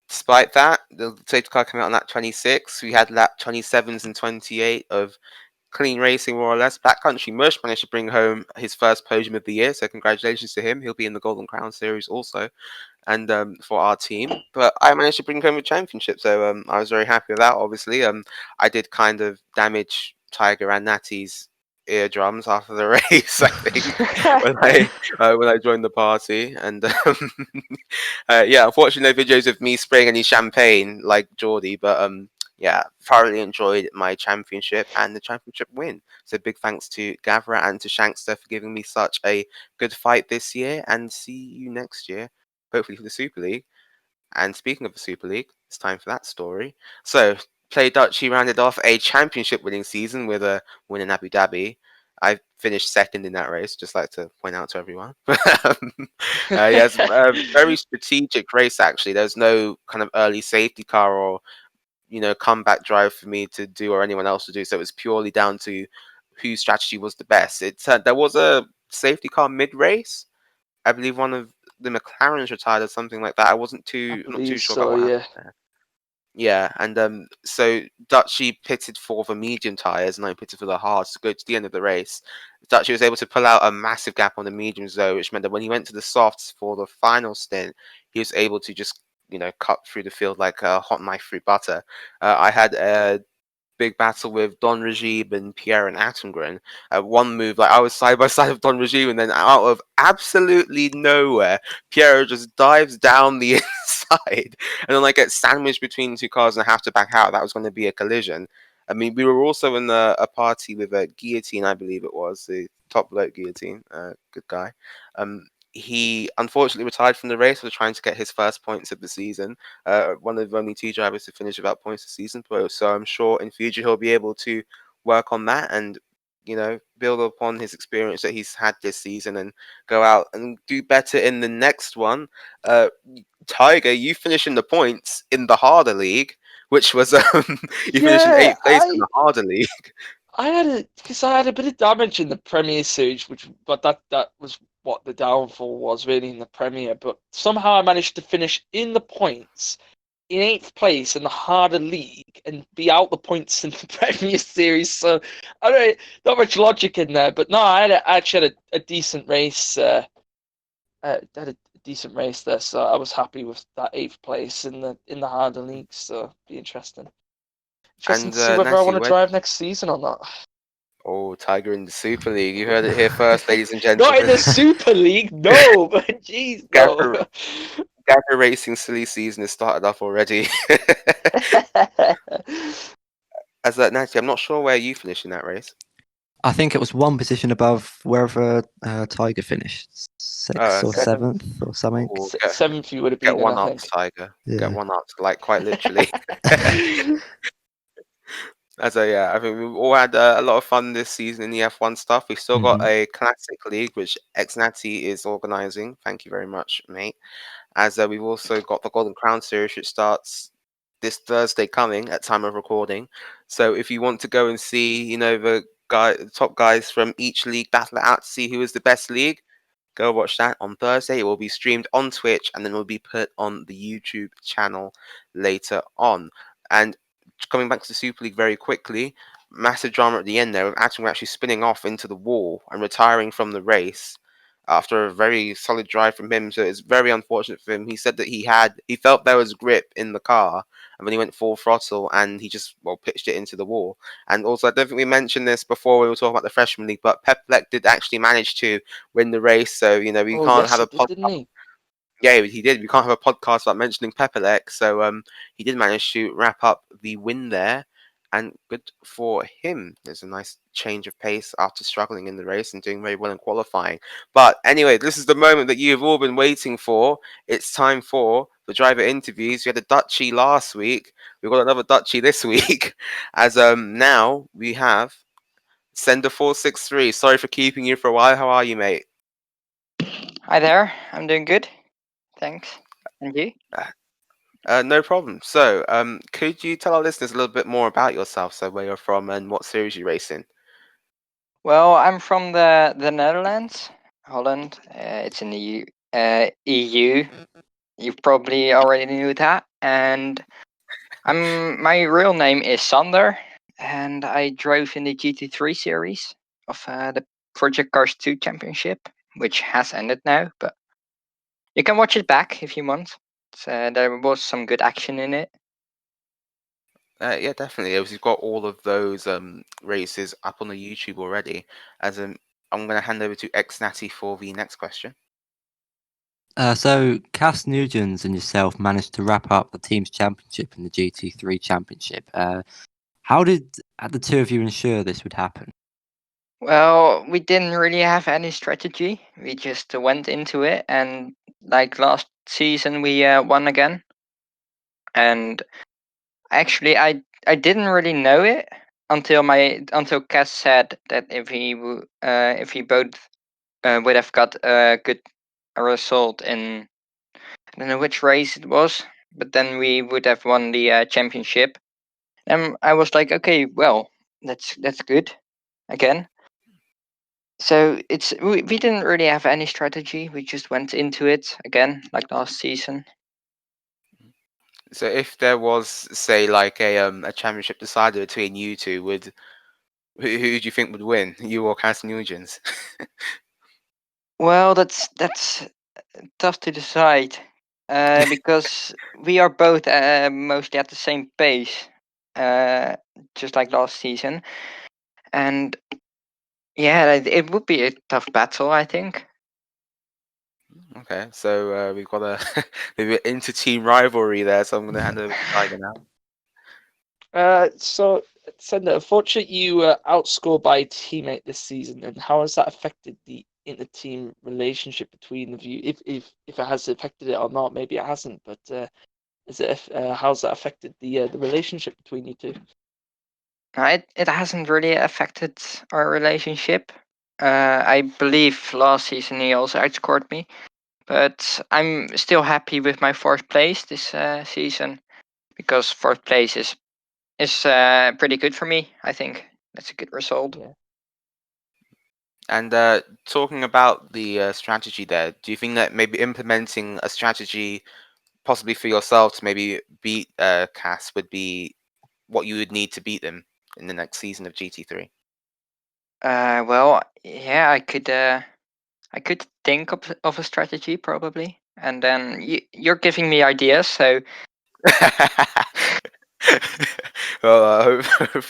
despite that, the safety car came out on lap 26. We had lap 27s and 28 of clean racing, more or less. Backcountry Mush managed to bring home his first podium of the year, so congratulations to him. He'll be in the Golden Crown Series also, and for our team. But I managed to bring home a championship, so I was very happy with that. Obviously, I did kind of damage Tiger and Natty's eardrums after the race. I think when I joined the party, and yeah, unfortunately, no videos of me spraying any champagne like Geordie, but yeah, thoroughly enjoyed my championship and the championship win. So big thanks to Gavra and to Shankster for giving me such a good fight this year, and see you next year, hopefully for the Super League. And speaking of the Super League, it's time for that story. So, Play Dutchy rounded off a championship winning season with a win in Abu Dhabi. I finished second in that race, just like to point out to everyone. Yeah, it's a very strategic race, actually. There's no kind of early safety car or, comeback drive for me to do or anyone else to do. So it was purely down to whose strategy was the best. There was a safety car mid race. I believe one of the McLarens retired or something like that. I'm not too believe sure about so, what yeah. happened there. Yeah, and so Dutchy pitted for the medium tyres, and I pitted for the hards to go to the end of the race. Dutchy was able to pull out a massive gap on the mediums, though, which meant that when he went to the softs for the final stint, he was able to just cut through the field like a hot knife through butter. I had a big battle with Don Regib and Pierre and Attengren. One move, like I was side by side with Don Regib, and then out of absolutely nowhere, Pierre just dives down the inside, and then I get sandwiched between two cars and I have to back out. That was going to be a collision. I mean, we were also in a party with a Guillotine, I believe it was, the top bloke Guillotine, good guy. He unfortunately retired from the race. Was trying to get his first points of the season. One of only two drivers to finish without points this season. So I'm sure in future he'll be able to work on that and build upon his experience that he's had this season and go out and do better in the next one. Tiger, you finish in the points in the harder league, which was you finished in Yeah, 8th place in the harder league. I had a bit of damage in the Premier Series, but that was what the downfall was really in the Premier. But somehow I managed to finish in the points in 8th place in the harder league and be out the points in the Premier Series. So I don't not much logic in there, but no, I actually had a decent race. Had a decent race there, so I was happy with that 8th place in the harder league. So be interesting. Interesting And to see whether I Natty, want to where? drive next season or not. Oh, Tiger in the Super League. You heard it here first, ladies and Not in gentlemen. the Super League, no, but jeez, no. Gavra, Gavra Racing silly season has started off already. As Natty, I'm not sure where you finished in that race. I think it was one position above wherever Tiger finished, Oh, sixth or okay. seventh or something. Oh, Seventh you would have get been in, one I up, think. Tiger. Get Yeah. one up, like quite literally. Yeah, I think we've all had a lot of fun this season in the F1 stuff. We've still got a classic league, which Natty is organising. Thank you very much, mate. As we've also got the Golden Crown Series, which starts this Thursday coming at time of recording. So if you want to go and see, the top guys from each league battle it out to see who is the best league, go watch that on Thursday. It will be streamed on Twitch and then will be put on the YouTube channel later on. And coming back to the Super League very quickly, massive drama at the end there with Atom actually spinning off into the wall and retiring from the race after a very solid drive from him. So it's very unfortunate for him. He said that he felt there was grip in the car, and then he went full throttle and he just pitched it into the wall. And also, I don't think we mentioned this before when we were talking about the freshman league, but Pepelec did actually manage to win the race. So we Oh can't yes, have he a did, podcast. didn't he? Yeah, he did. We can't have a podcast without mentioning Pepelec. So he did manage to wrap up the win there, and good for him. There's a nice change of pace after struggling in the race and doing very well in qualifying. But anyway, this is the moment that you've all been waiting for. It's time for the driver interviews. We had a Dutchie last week. We've got another Dutchie this week. As now we have Sender463. Sorry for keeping you for a while. How are you, mate? Hi there, I'm doing good. Thanks. And you? No problem. So, could you tell our listeners a little bit more about yourself? So, where you're from and what series you race in? Well, I'm from the Netherlands, Holland. It's in the EU. You probably already knew that. And my real name is Sander, and I drove in the GT3 series of the Project Cars 2 Championship, which has ended now, but you can watch it back if you want. There was some good action in it. Yeah, definitely. We've got all of those races up on the YouTube already. I'm going to hand over to Xnatty for the next question. So Cass Nugents and yourself managed to wrap up the team's championship in the GT3 championship. How did the two of you ensure this would happen? Well, we didn't really have any strategy. We just went into it, and like last season, we won again. And actually, I didn't really know it until Cass said that if he both would have got a good result in, I don't know which race it was, but then we would have won the championship. And I was like, okay, well, that's good again. So we didn't really have any strategy. We just went into it again like last season. So if there was, say, like a championship decided between you two, who do you think would win, you or Cass Nugents? Well, that's tough to decide because we are both mostly at the same pace, uh, just like last season, and yeah, it would be a tough battle, I think. Okay, so we've got a maybe an inter-team rivalry there. So I'm going to hand over to Tiger now. So, Sender, unfortunately, you were outscored by a teammate this season, and how has that affected the inter-team relationship between the you? If it has affected it or not, maybe it hasn't. But how's that affected the relationship between you two? It hasn't really affected our relationship. I believe last season he also outscored me, but I'm still happy with my fourth place this season because fourth place is pretty good for me. I think that's a good result. Yeah. And talking about the strategy there, do you think that maybe implementing a strategy possibly for yourself to maybe beat Cass would be what you would need to beat them in the next season of GT3? Well, yeah, I could think of a strategy probably, and then you're giving me ideas, so Well,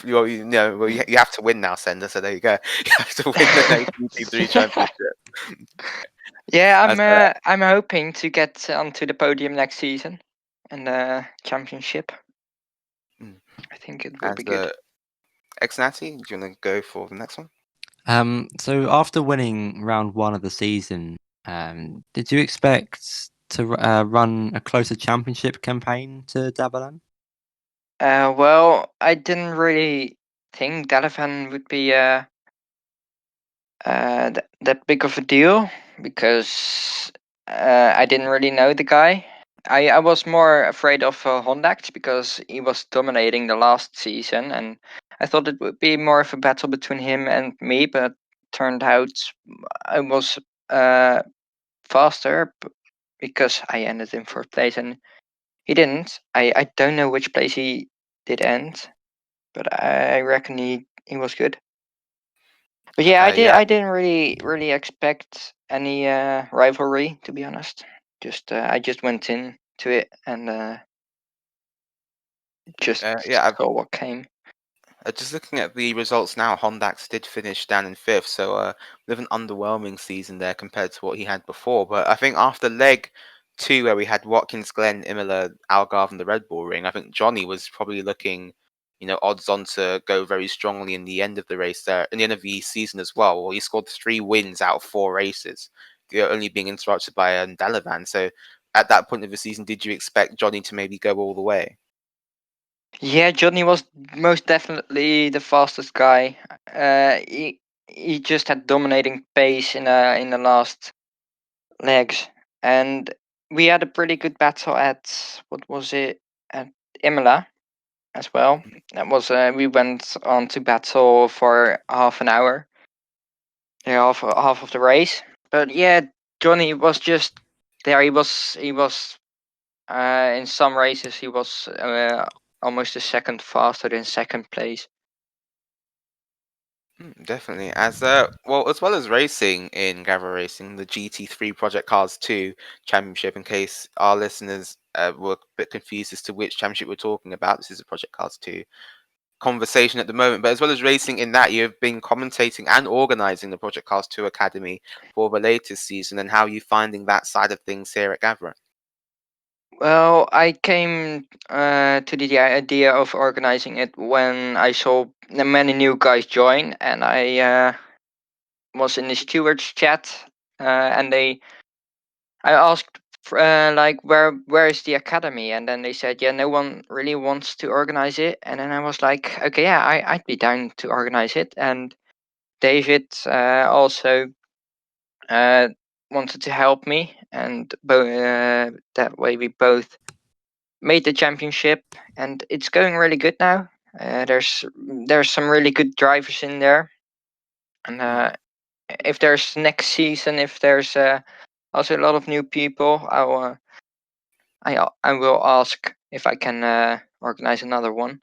you have to win now, Sender. So there you go. You have to win the next GT3 championship. yeah, As, I'm hoping to get onto the podium next season in the championship. Mm. I think it will be good. Xnatty, do you want to go for the next one? So after winning round one of the season, did you expect to run a closer championship campaign to Davalan? Well, I didn't really think Delavan would be that big of a deal because I didn't really know the guy. I was more afraid of Hondax because he was dominating the last season, and I thought it would be more of a battle between him and me, but turned out I was faster because I ended in fourth place and he didn't. I don't know which place he did end, but I reckon he was good. But yeah, Yeah, I didn't really expect any rivalry, to be honest. Just I just went in to it and just yeah. saw what came. Just looking at the results now, Hondax did finish down in fifth, so bit of an underwhelming season there compared to what he had before. But I think after leg two, where we had Watkins Glen, Imola, Algarve, and the Red Bull Ring, I think Johnny was probably looking, odds on to go very strongly in the end of the race there, in the end of the season as well. Well, he scored 3 wins out of 4 races, only being interrupted by Delavan. So at that point of the season, did you expect Johnny to maybe go all the way? Yeah, Johnny was most definitely the fastest guy. He just had dominating pace in the last legs, and we had a pretty good battle at what was it at Imola as well. That was we went on to battle for half an hour, yeah, half of the race. But yeah, Johnny was just there. He was in some races he was almost a second faster than second place. Definitely. As well as racing in Gavra Racing, the GT3 Project Cars 2 Championship, in case our listeners were a bit confused as to which championship we're talking about. This is a Project Cars 2 conversation at the moment, but as well as racing in that, you've been commentating and organising the Project Cars 2 Academy for the latest season, and how are you finding that side of things here at Gavra? Well, I came to the idea of organizing it when I saw many new guys join, and I was in the stewards chat, and I asked like where is the academy, and then they said yeah, no one really wants to organize it, and then I was like okay, yeah, I'd be down to organize it, and David also wanted to help me, and that way we both made the championship, and it's going really good now. There's some really good drivers in there, and if there's next season, if there's also a lot of new people, I will ask if I can organize another one.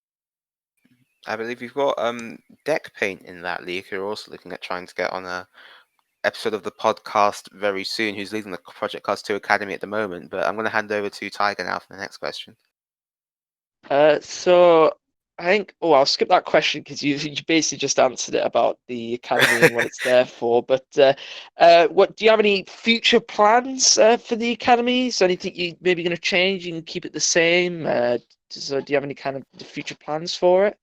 I believe you've got Deck Paint in that league, who are also looking at trying to get on a episode of the podcast very soon, who's leading the Project Cars 2 Academy at the moment. But I'm going to hand over to Tiger now for the next question. So I think, I'll skip that question because you basically just answered it about the academy and what it's there for. But what do you have any future plans for the academy? Is there anything you maybe going to change? You can keep it the same. So do you have any kind of future plans for it?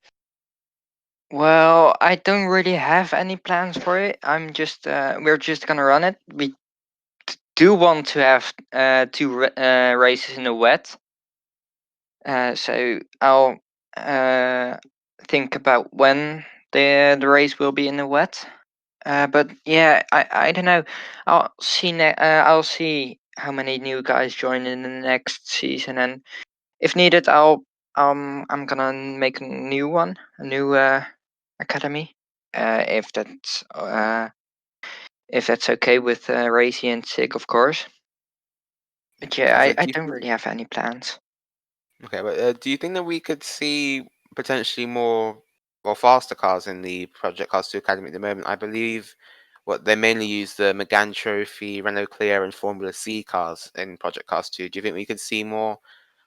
Well, I don't really have any plans for it. We're just gonna run it. We do want to have two races in the wet. So I'll think about when the race will be in the wet. But yeah, I don't know. I'll see how many new guys join in the next season, and if needed, I'm gonna make a new one, a new academy, if that's okay with Racy and Sig, of course. But yeah, So I do you don't think, really have any plans. okay, but do you think that we could see potentially more or faster cars in the Project Cars 2 Academy at the moment? I believe what they mainly use the Megane Trophy, Renault Clio, and Formula C cars in Project Cars 2. Do you think we could see more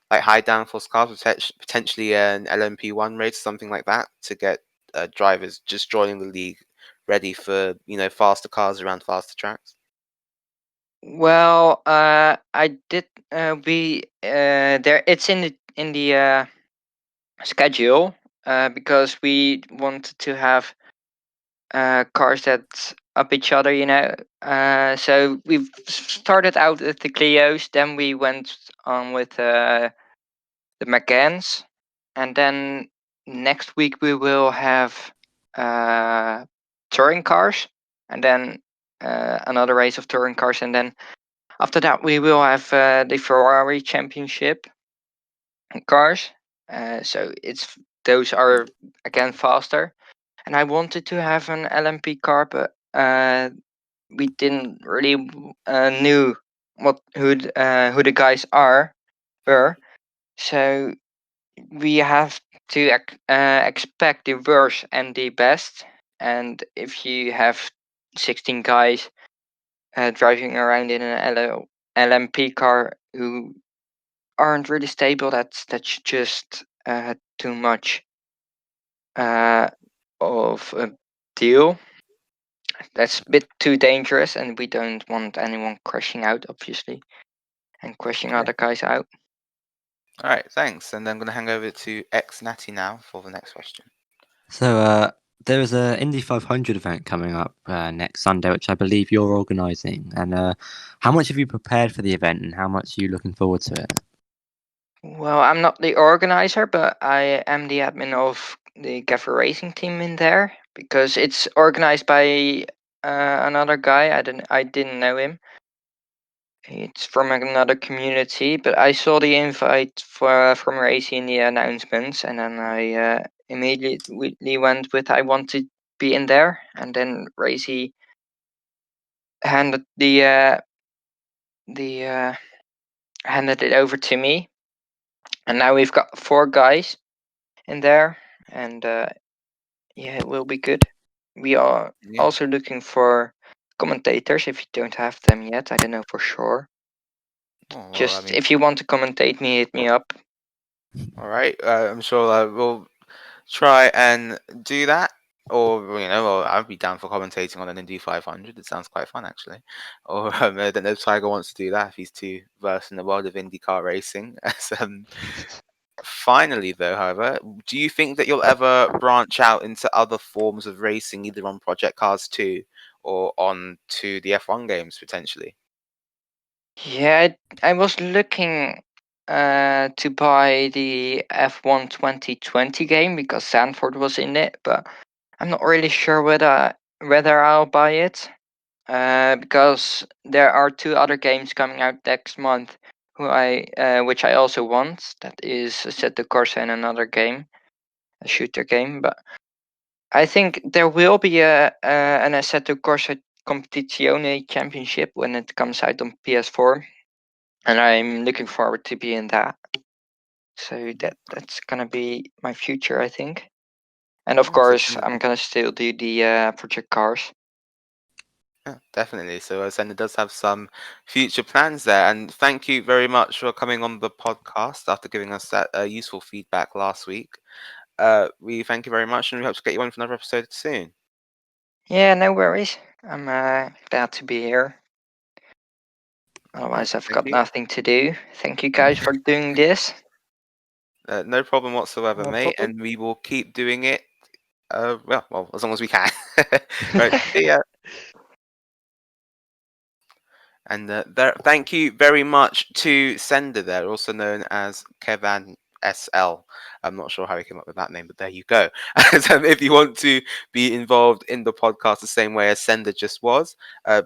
like high downforce cars, potentially an LMP1 race, something like that, to get drivers just joining the league ready for faster cars around faster tracks? Well, I did. We there. It's in the schedule because we wanted to have cars that up each other. So we've started out with the Clios, then we went on with the Meganes, and then next week we will have touring cars, and then another race of touring cars, and then after that we will have the Ferrari Championship cars. So those are again faster, and I wanted to have an LMP car, but we didn't really knew who the guys were. So we have to expect the worst and the best. And if you have 16 guys driving around in an LMP car who aren't really stable, that's just too much of a deal. That's a bit too dangerous, and we don't want anyone crashing out, obviously, and crashing Okay. other guys out. All right, thanks. And I'm going to hand over to X Natty now for the next question. So there is a Indy 500 event coming up next Sunday, which I believe you're organising. And how much have you prepared for the event, and how much are you looking forward to it? Well, I'm not the organizer, but I am the admin of the Gavra racing team in there because it's organized by another guy. I didn't know him. It's from another community, but I saw the invite from Racy in the announcements, and then I immediately went with I want to be in there, and then Racy handed the handed it over to me, and now we've got 4 guys in there, and yeah, it will be good. We are Yeah. also looking for commentators if you don't have them yet. I don't know for sure. Oh, well, Just I mean, if you want to commentate me, hit me up. all right. I'm sure we'll try and do that. Or or I'd be down for commentating on an Indy 500. It sounds quite fun, actually. Or I don't know if Tiger wants to do that if he's too versed in the world of IndyCar racing. Finally, though, however, do you think that you'll ever branch out into other forms of racing, either on Project Cars 2 or on to the F1 games potentially? Yeah, I was looking to buy the F1 2020 game because Sanford was in it, but I'm not really sure whether I'll buy it. Because there are 2 other games coming out next month, which I also want. That is Assetto Corsa and another game, a shooter game. But I think there will be an Assetto Corsa Competizione Championship when it comes out on PS4, and I'm looking forward to being that. So that's gonna be my future, I think. And of Yeah, course, I'm gonna still do the Project Cars. yeah, definitely. So Sender does have some future plans there. And thank you very much for coming on the podcast after giving us that useful feedback last week. We thank you very much and we hope to get you on for another episode soon. Yeah, no worries. I'm glad to be here. All right, Otherwise, I've thank got you. nothing to do. Thank you guys for doing this. No problem whatsoever, No mate. problem. And we will keep doing it. Well, as long as we can. Right. See ya. And thank you very much to Sender there, also known as Kevin SL. I'm not sure how he came up with that name, but there you go. So if you want to be involved in the podcast the same way as Sender just was,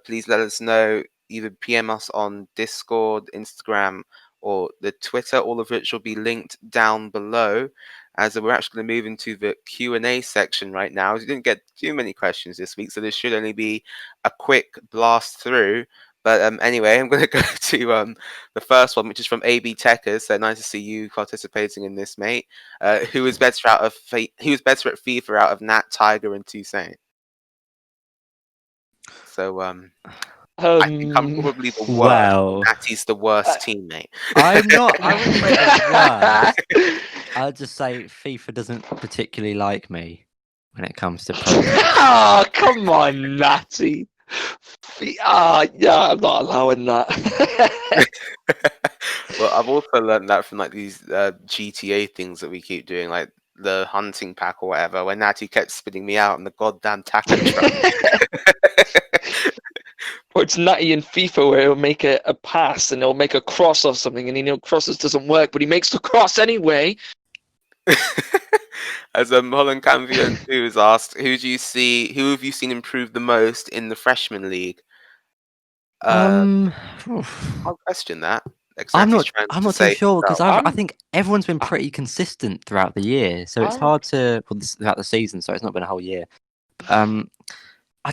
please let us know. Either PM us on Discord, Instagram, or the Twitter, all of which will be linked down below. As we're actually going to move into the Q&A section right now. We didn't get too many questions this week, so this should only be a quick blast through. But anyway, I'm going to go to the first one, which is from AB Techers. So nice to see you participating in this, mate. Who is better at FIFA out of Nat, Tiger, and Toussaint? So I think I'm probably the worst. Well, Natty's the worst teammate. I'm not. I wouldn't say the worst. I'll just say FIFA doesn't particularly like me when it comes to project. Oh, come on, Natty. Yeah, I'm not allowing that. Well, I've also learned that from like these GTA things that we keep doing, like the hunting pack or whatever, when Natty kept spitting me out in the goddamn taco truck. Or it's Natty in FIFA where he'll make a pass and he'll make a cross or something, and he knows crosses doesn't work, but he makes the cross anyway. As Holland Campion 2 has asked, who have you seen improve the most in the freshman league? Hard question that. I'm Natty's not. trying I'm to not too say sure because himself. I think everyone's been pretty consistent throughout the year, so it's hard to throughout the season. So it's not been a whole year. I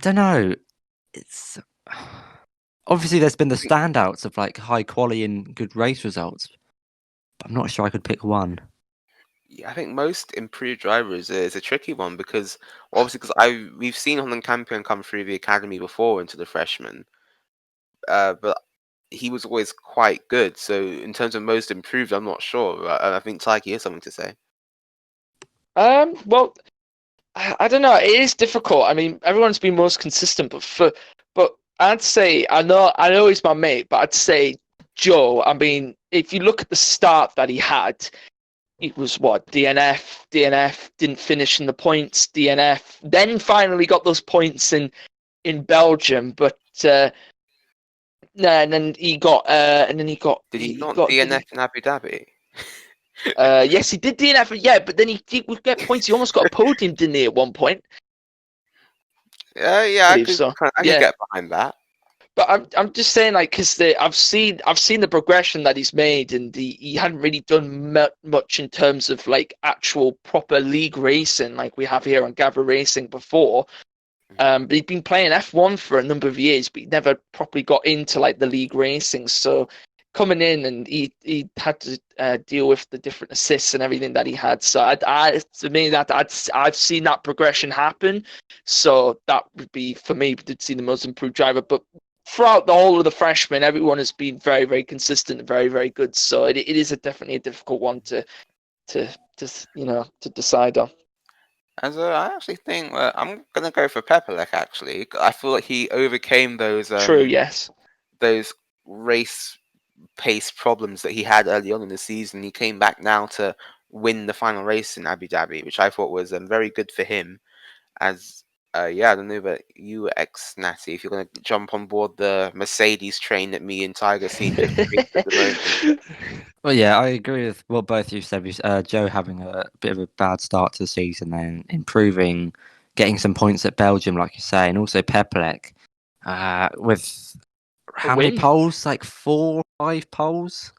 don't know. It's obviously there's been the standouts of like high quality and good race results, but I'm not sure I could pick one. Yeah, I think most improved drivers is a tricky one because obviously we've seen Holland Campion come through the academy before into the freshman, but he was always quite good. So in terms of most improved, I'm not sure. I think Taiki has something to say. Well, I don't know. It is difficult. I mean, everyone's been most consistent, but I'd say I know he's my mate, but I'd say Joe. I mean, if you look at the start that he had, it was what DNF, didn't finish in the points, DNF, then finally got those points in Belgium, but and then he got Did he not got DNF in Abu Dhabi? yes, he did DNF, yeah, but then he would get points. He almost got a podium, didn't he, at one point? Yeah, I could So. I could get behind that. But I'm just saying, like, because I've seen the progression that he's made, and he hadn't really done much in terms of like actual proper league racing like we have here on Gavra Racing before. But he'd been playing F1 for a number of years, but he never properly got into like the league racing. So coming in, and he had to deal with the different assists and everything that he had. So to me, I've seen that progression happen. So that would be for me to see the most improved driver. But throughout the whole of the freshmen, everyone has been very, very consistent and very, very good. So it is definitely a difficult one to decide on. I actually think I'm gonna go for Pepperleck. Actually, I feel like he overcame True, yes. those race pace problems that he had early on in the season. He came back now to win the final race in Abu Dhabi, which I thought was very good for him. As yeah, I don't know, but you, ex Natty, if you're gonna jump on board the Mercedes train that me and Tiger seem to think at the moment. Well, yeah, I agree with what both you said. Joe having a bit of a bad start to the season, then improving, getting some points at Belgium, like you say, and also Pepelec with how many win. poles? Like 4 or 5 poles?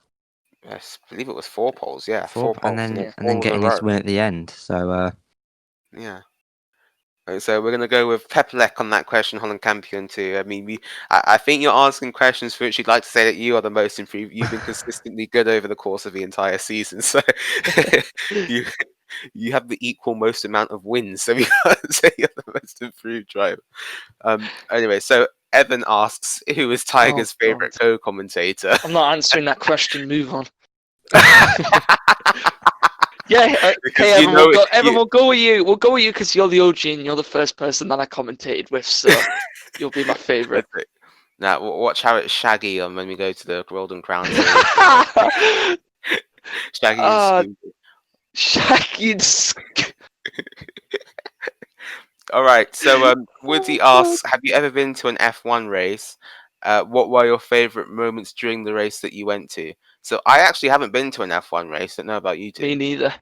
Yes, I believe it was 4 poles. Yeah, 4 and poles, then all in a getting row. his win at the end. So Yeah. So we're going to go with Pepelec on that question, Holland Campion too. I mean, I think you're asking questions for which you'd like to say that you are the most improved. You've been consistently good over the course of the entire season, so you have the equal most amount of wins. So we can't say you're the most improved driver. Anyway, so Evan asks, who is Tiger's favorite co-commentator? I'm not answering that question. Move on. Yeah, okay, Evan, we'll go with you. We'll go with you because you're the OG and you're the first person that I commentated with, so you'll be my favourite. Now, watch how it's Shaggy on when we go to the Golden Crown Shaggy and All right, so Woody asks, have you ever been to an F1 race? What were your favourite moments during the race that you went to? So I actually haven't been to an F1 race. I don't know about you two. Me neither.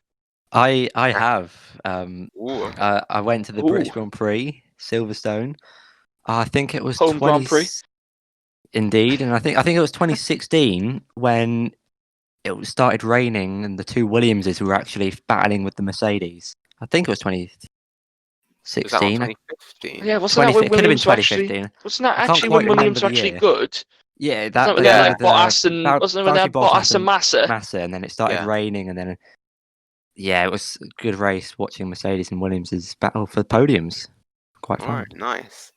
I have. I went to the British Grand Prix, Silverstone. I think it was Home Grand Prix. Indeed, and I think it was 2016 when it started raining and the two Williamses were actually battling with the Mercedes. I think it was 2016. Was that on 2015? Yeah, wasn't that when Williams were actually? 2015. Wasn't that actually when Williams were actually good? Yeah, wasn't it when they had Bottas and wasn't it when they had Bottas and Massa? And then it started raining, and then yeah, it was a good race watching Mercedes and Williams' battle for podiums. Quite fun. All right, nice.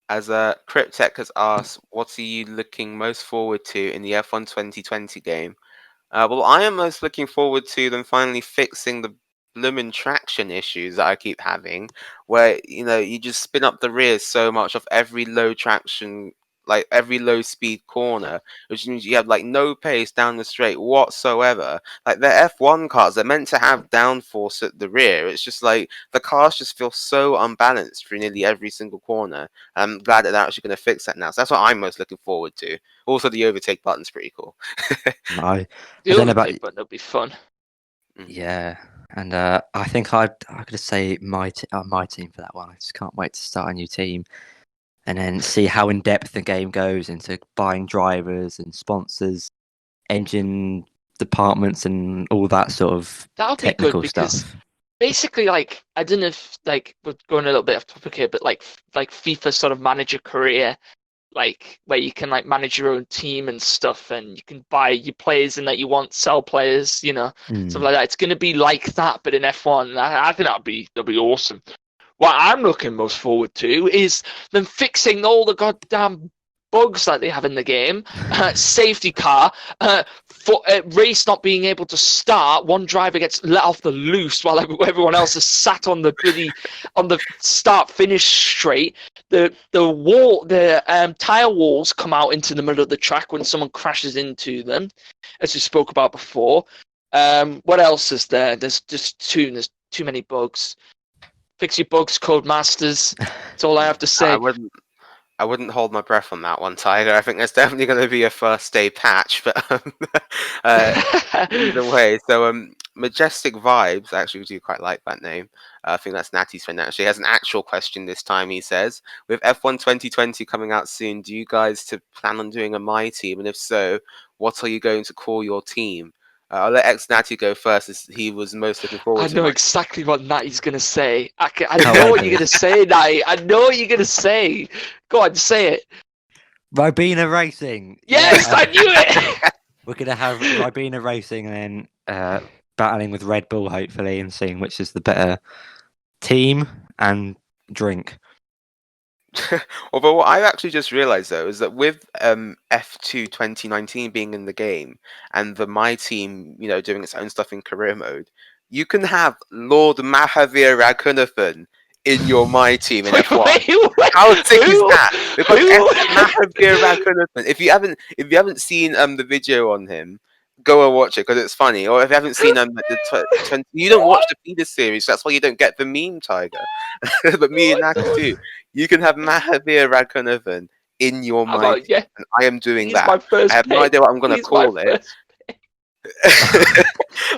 As Cryptech has asked, what are you looking most forward to in the F1 2020 game? Well, I am most looking forward to them finally fixing the bloomin' traction issues that I keep having, where you just spin up the rear so much of every low traction, like every low speed corner, which means you have like no pace down the straight whatsoever. Like they're F1 cars, they're meant to have downforce at the rear. It's just like the cars just feel so unbalanced through nearly every single corner. I'm glad that they're actually going to fix that now. So that's what I'm most looking forward to. Also, the overtake button's pretty cool. I don't know about button, it'll be fun. Yeah, and I think I could say my team for that one. I just can't wait to start a new team, and then see how in depth the game goes into buying drivers and sponsors, engine departments, and all that sort of technical stuff. Basically, like I don't know if like we're going a little bit off topic here, but like FIFA sort of manager career. Like where you can like manage your own team and stuff, and you can buy your players and that you want, sell players, stuff like that. It's going to be like that, but in F1. I think that'd be awesome. What I'm looking most forward to is them fixing all the goddamn bugs that they have in the game. Safety car, race not being able to start. One driver gets let off the loose while everyone else is sat on the start finish straight. The tire walls come out into the middle of the track when someone crashes into them, as we spoke about before. What else is there? There's too many bugs. Fix your bugs, Codemasters. That's all I have to say. I wouldn't hold my breath on that one, Tiger. I think there's definitely going to be a first day patch, but either way. So Majestic Vibes, actually, we do quite like that name. I think that's Natty's friend. Actually, has an actual question this time. He says, with F1 2020 coming out soon, do you guys plan on doing a My Team? And if so, what are you going to call your team? I'll let Natty go first, as he was most looking forward to. I know exactly what Natty's going to say. I know what you're going to say, Natty. I know what you're going to say. Go on, say it. Ribena Racing. Yes, I knew it. We're going to have Ribena Racing and then battling with Red Bull, hopefully, and seeing which is the better team and drink. Although what I actually just realized though is that with F2 2019 being in the game and the My Team, doing its own stuff in career mode, you can have Lord Mahavir Raghunathan in your My Team in Wait, F1. wait, wait, How sick is who? that? Because Who? Mahavir Raghunathan, if you haven't seen the video on him, go and watch it because it's funny. Or if you haven't seen you don't watch the feeder series, that's why you don't get the meme, Tiger. But me and Naki do. You can have Mahavir Raghunathan in your How My about, Team, yeah, and I am doing he's that. my first I have no pick. idea what I'm gonna He's my call it. first.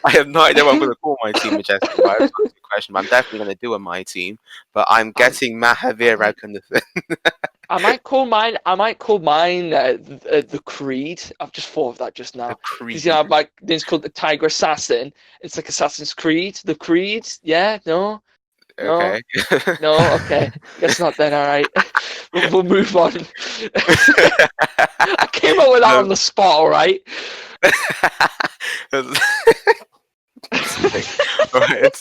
I have no idea what I'm going to call my team, Majestic. Right? That's not a good question, but I'm definitely going to do a My Team. But I'm getting Mahavir Raghunathan. I might call mine. The Creed. I've just thought of that just The now because Creed. my name's called the Tiger Assassin. It's like Assassin's Creed. The Creed. Yeah. No. No. Okay. No. Okay. Guess not then. All right. We'll move on. I came up with that on the spot. All right. Alright.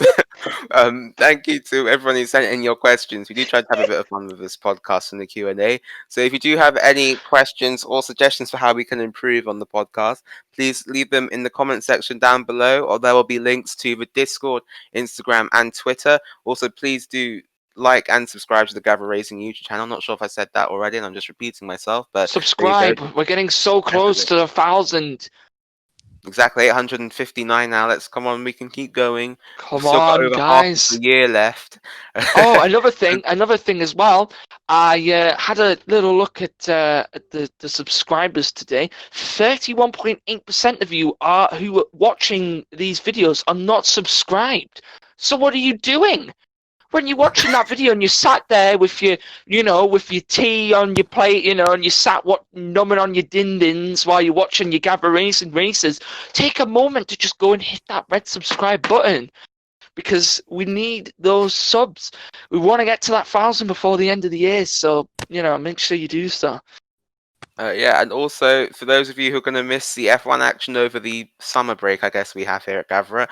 Thank you to everyone who sent in your questions. We do try to have a bit of fun with this podcast and the Q&A. So if you do have any questions or suggestions for how we can improve on the podcast, please leave them in the comment section down below, or there will be links to the Discord, Instagram, and Twitter. Also, please do like and subscribe to the Gavra Racing YouTube channel. I'm not sure if I said that already, and I'm just repeating myself, but there you go. Subscribe. We're getting so close to 1,000. Exactly, 859 now. Come on, we can keep going. We've Come still got on, over half of guys. the year left. Oh, another thing as well. I had a little look at the subscribers today. 31.8% of you who are watching these videos are not subscribed. So what are you doing? When you're watching that video and you sat there with your, with your tea on your plate, and you sat numbing on your din-dins while you're watching your Gavra Racing races, take a moment to just go and hit that red subscribe button. Because we need those subs. We want to get to that 1,000 before the end of the year, so make sure you do so. Yeah, and also for those of you who are going to miss the F1 action over the summer break, I guess we have here at Gavra,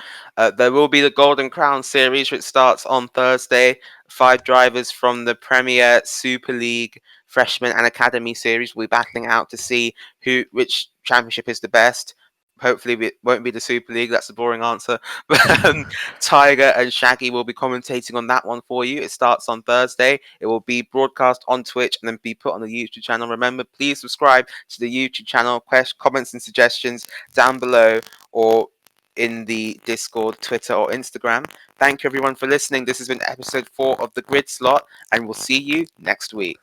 there will be the Golden Crown Series, which starts on Thursday. 5 drivers from the Premier, Super League, Freshman, and Academy Series will be battling out to see which championship is the best. Hopefully, it won't be the Super League. That's a boring answer. But Tiger and Shaggy will be commentating on that one for you. It starts on Thursday. It will be broadcast on Twitch and then be put on the YouTube channel. Remember, please subscribe to the YouTube channel. Comments and suggestions down below or in the Discord, Twitter, or Instagram. Thank you, everyone, for listening. This has been episode 4 of The Grid Slot, and we'll see you next week.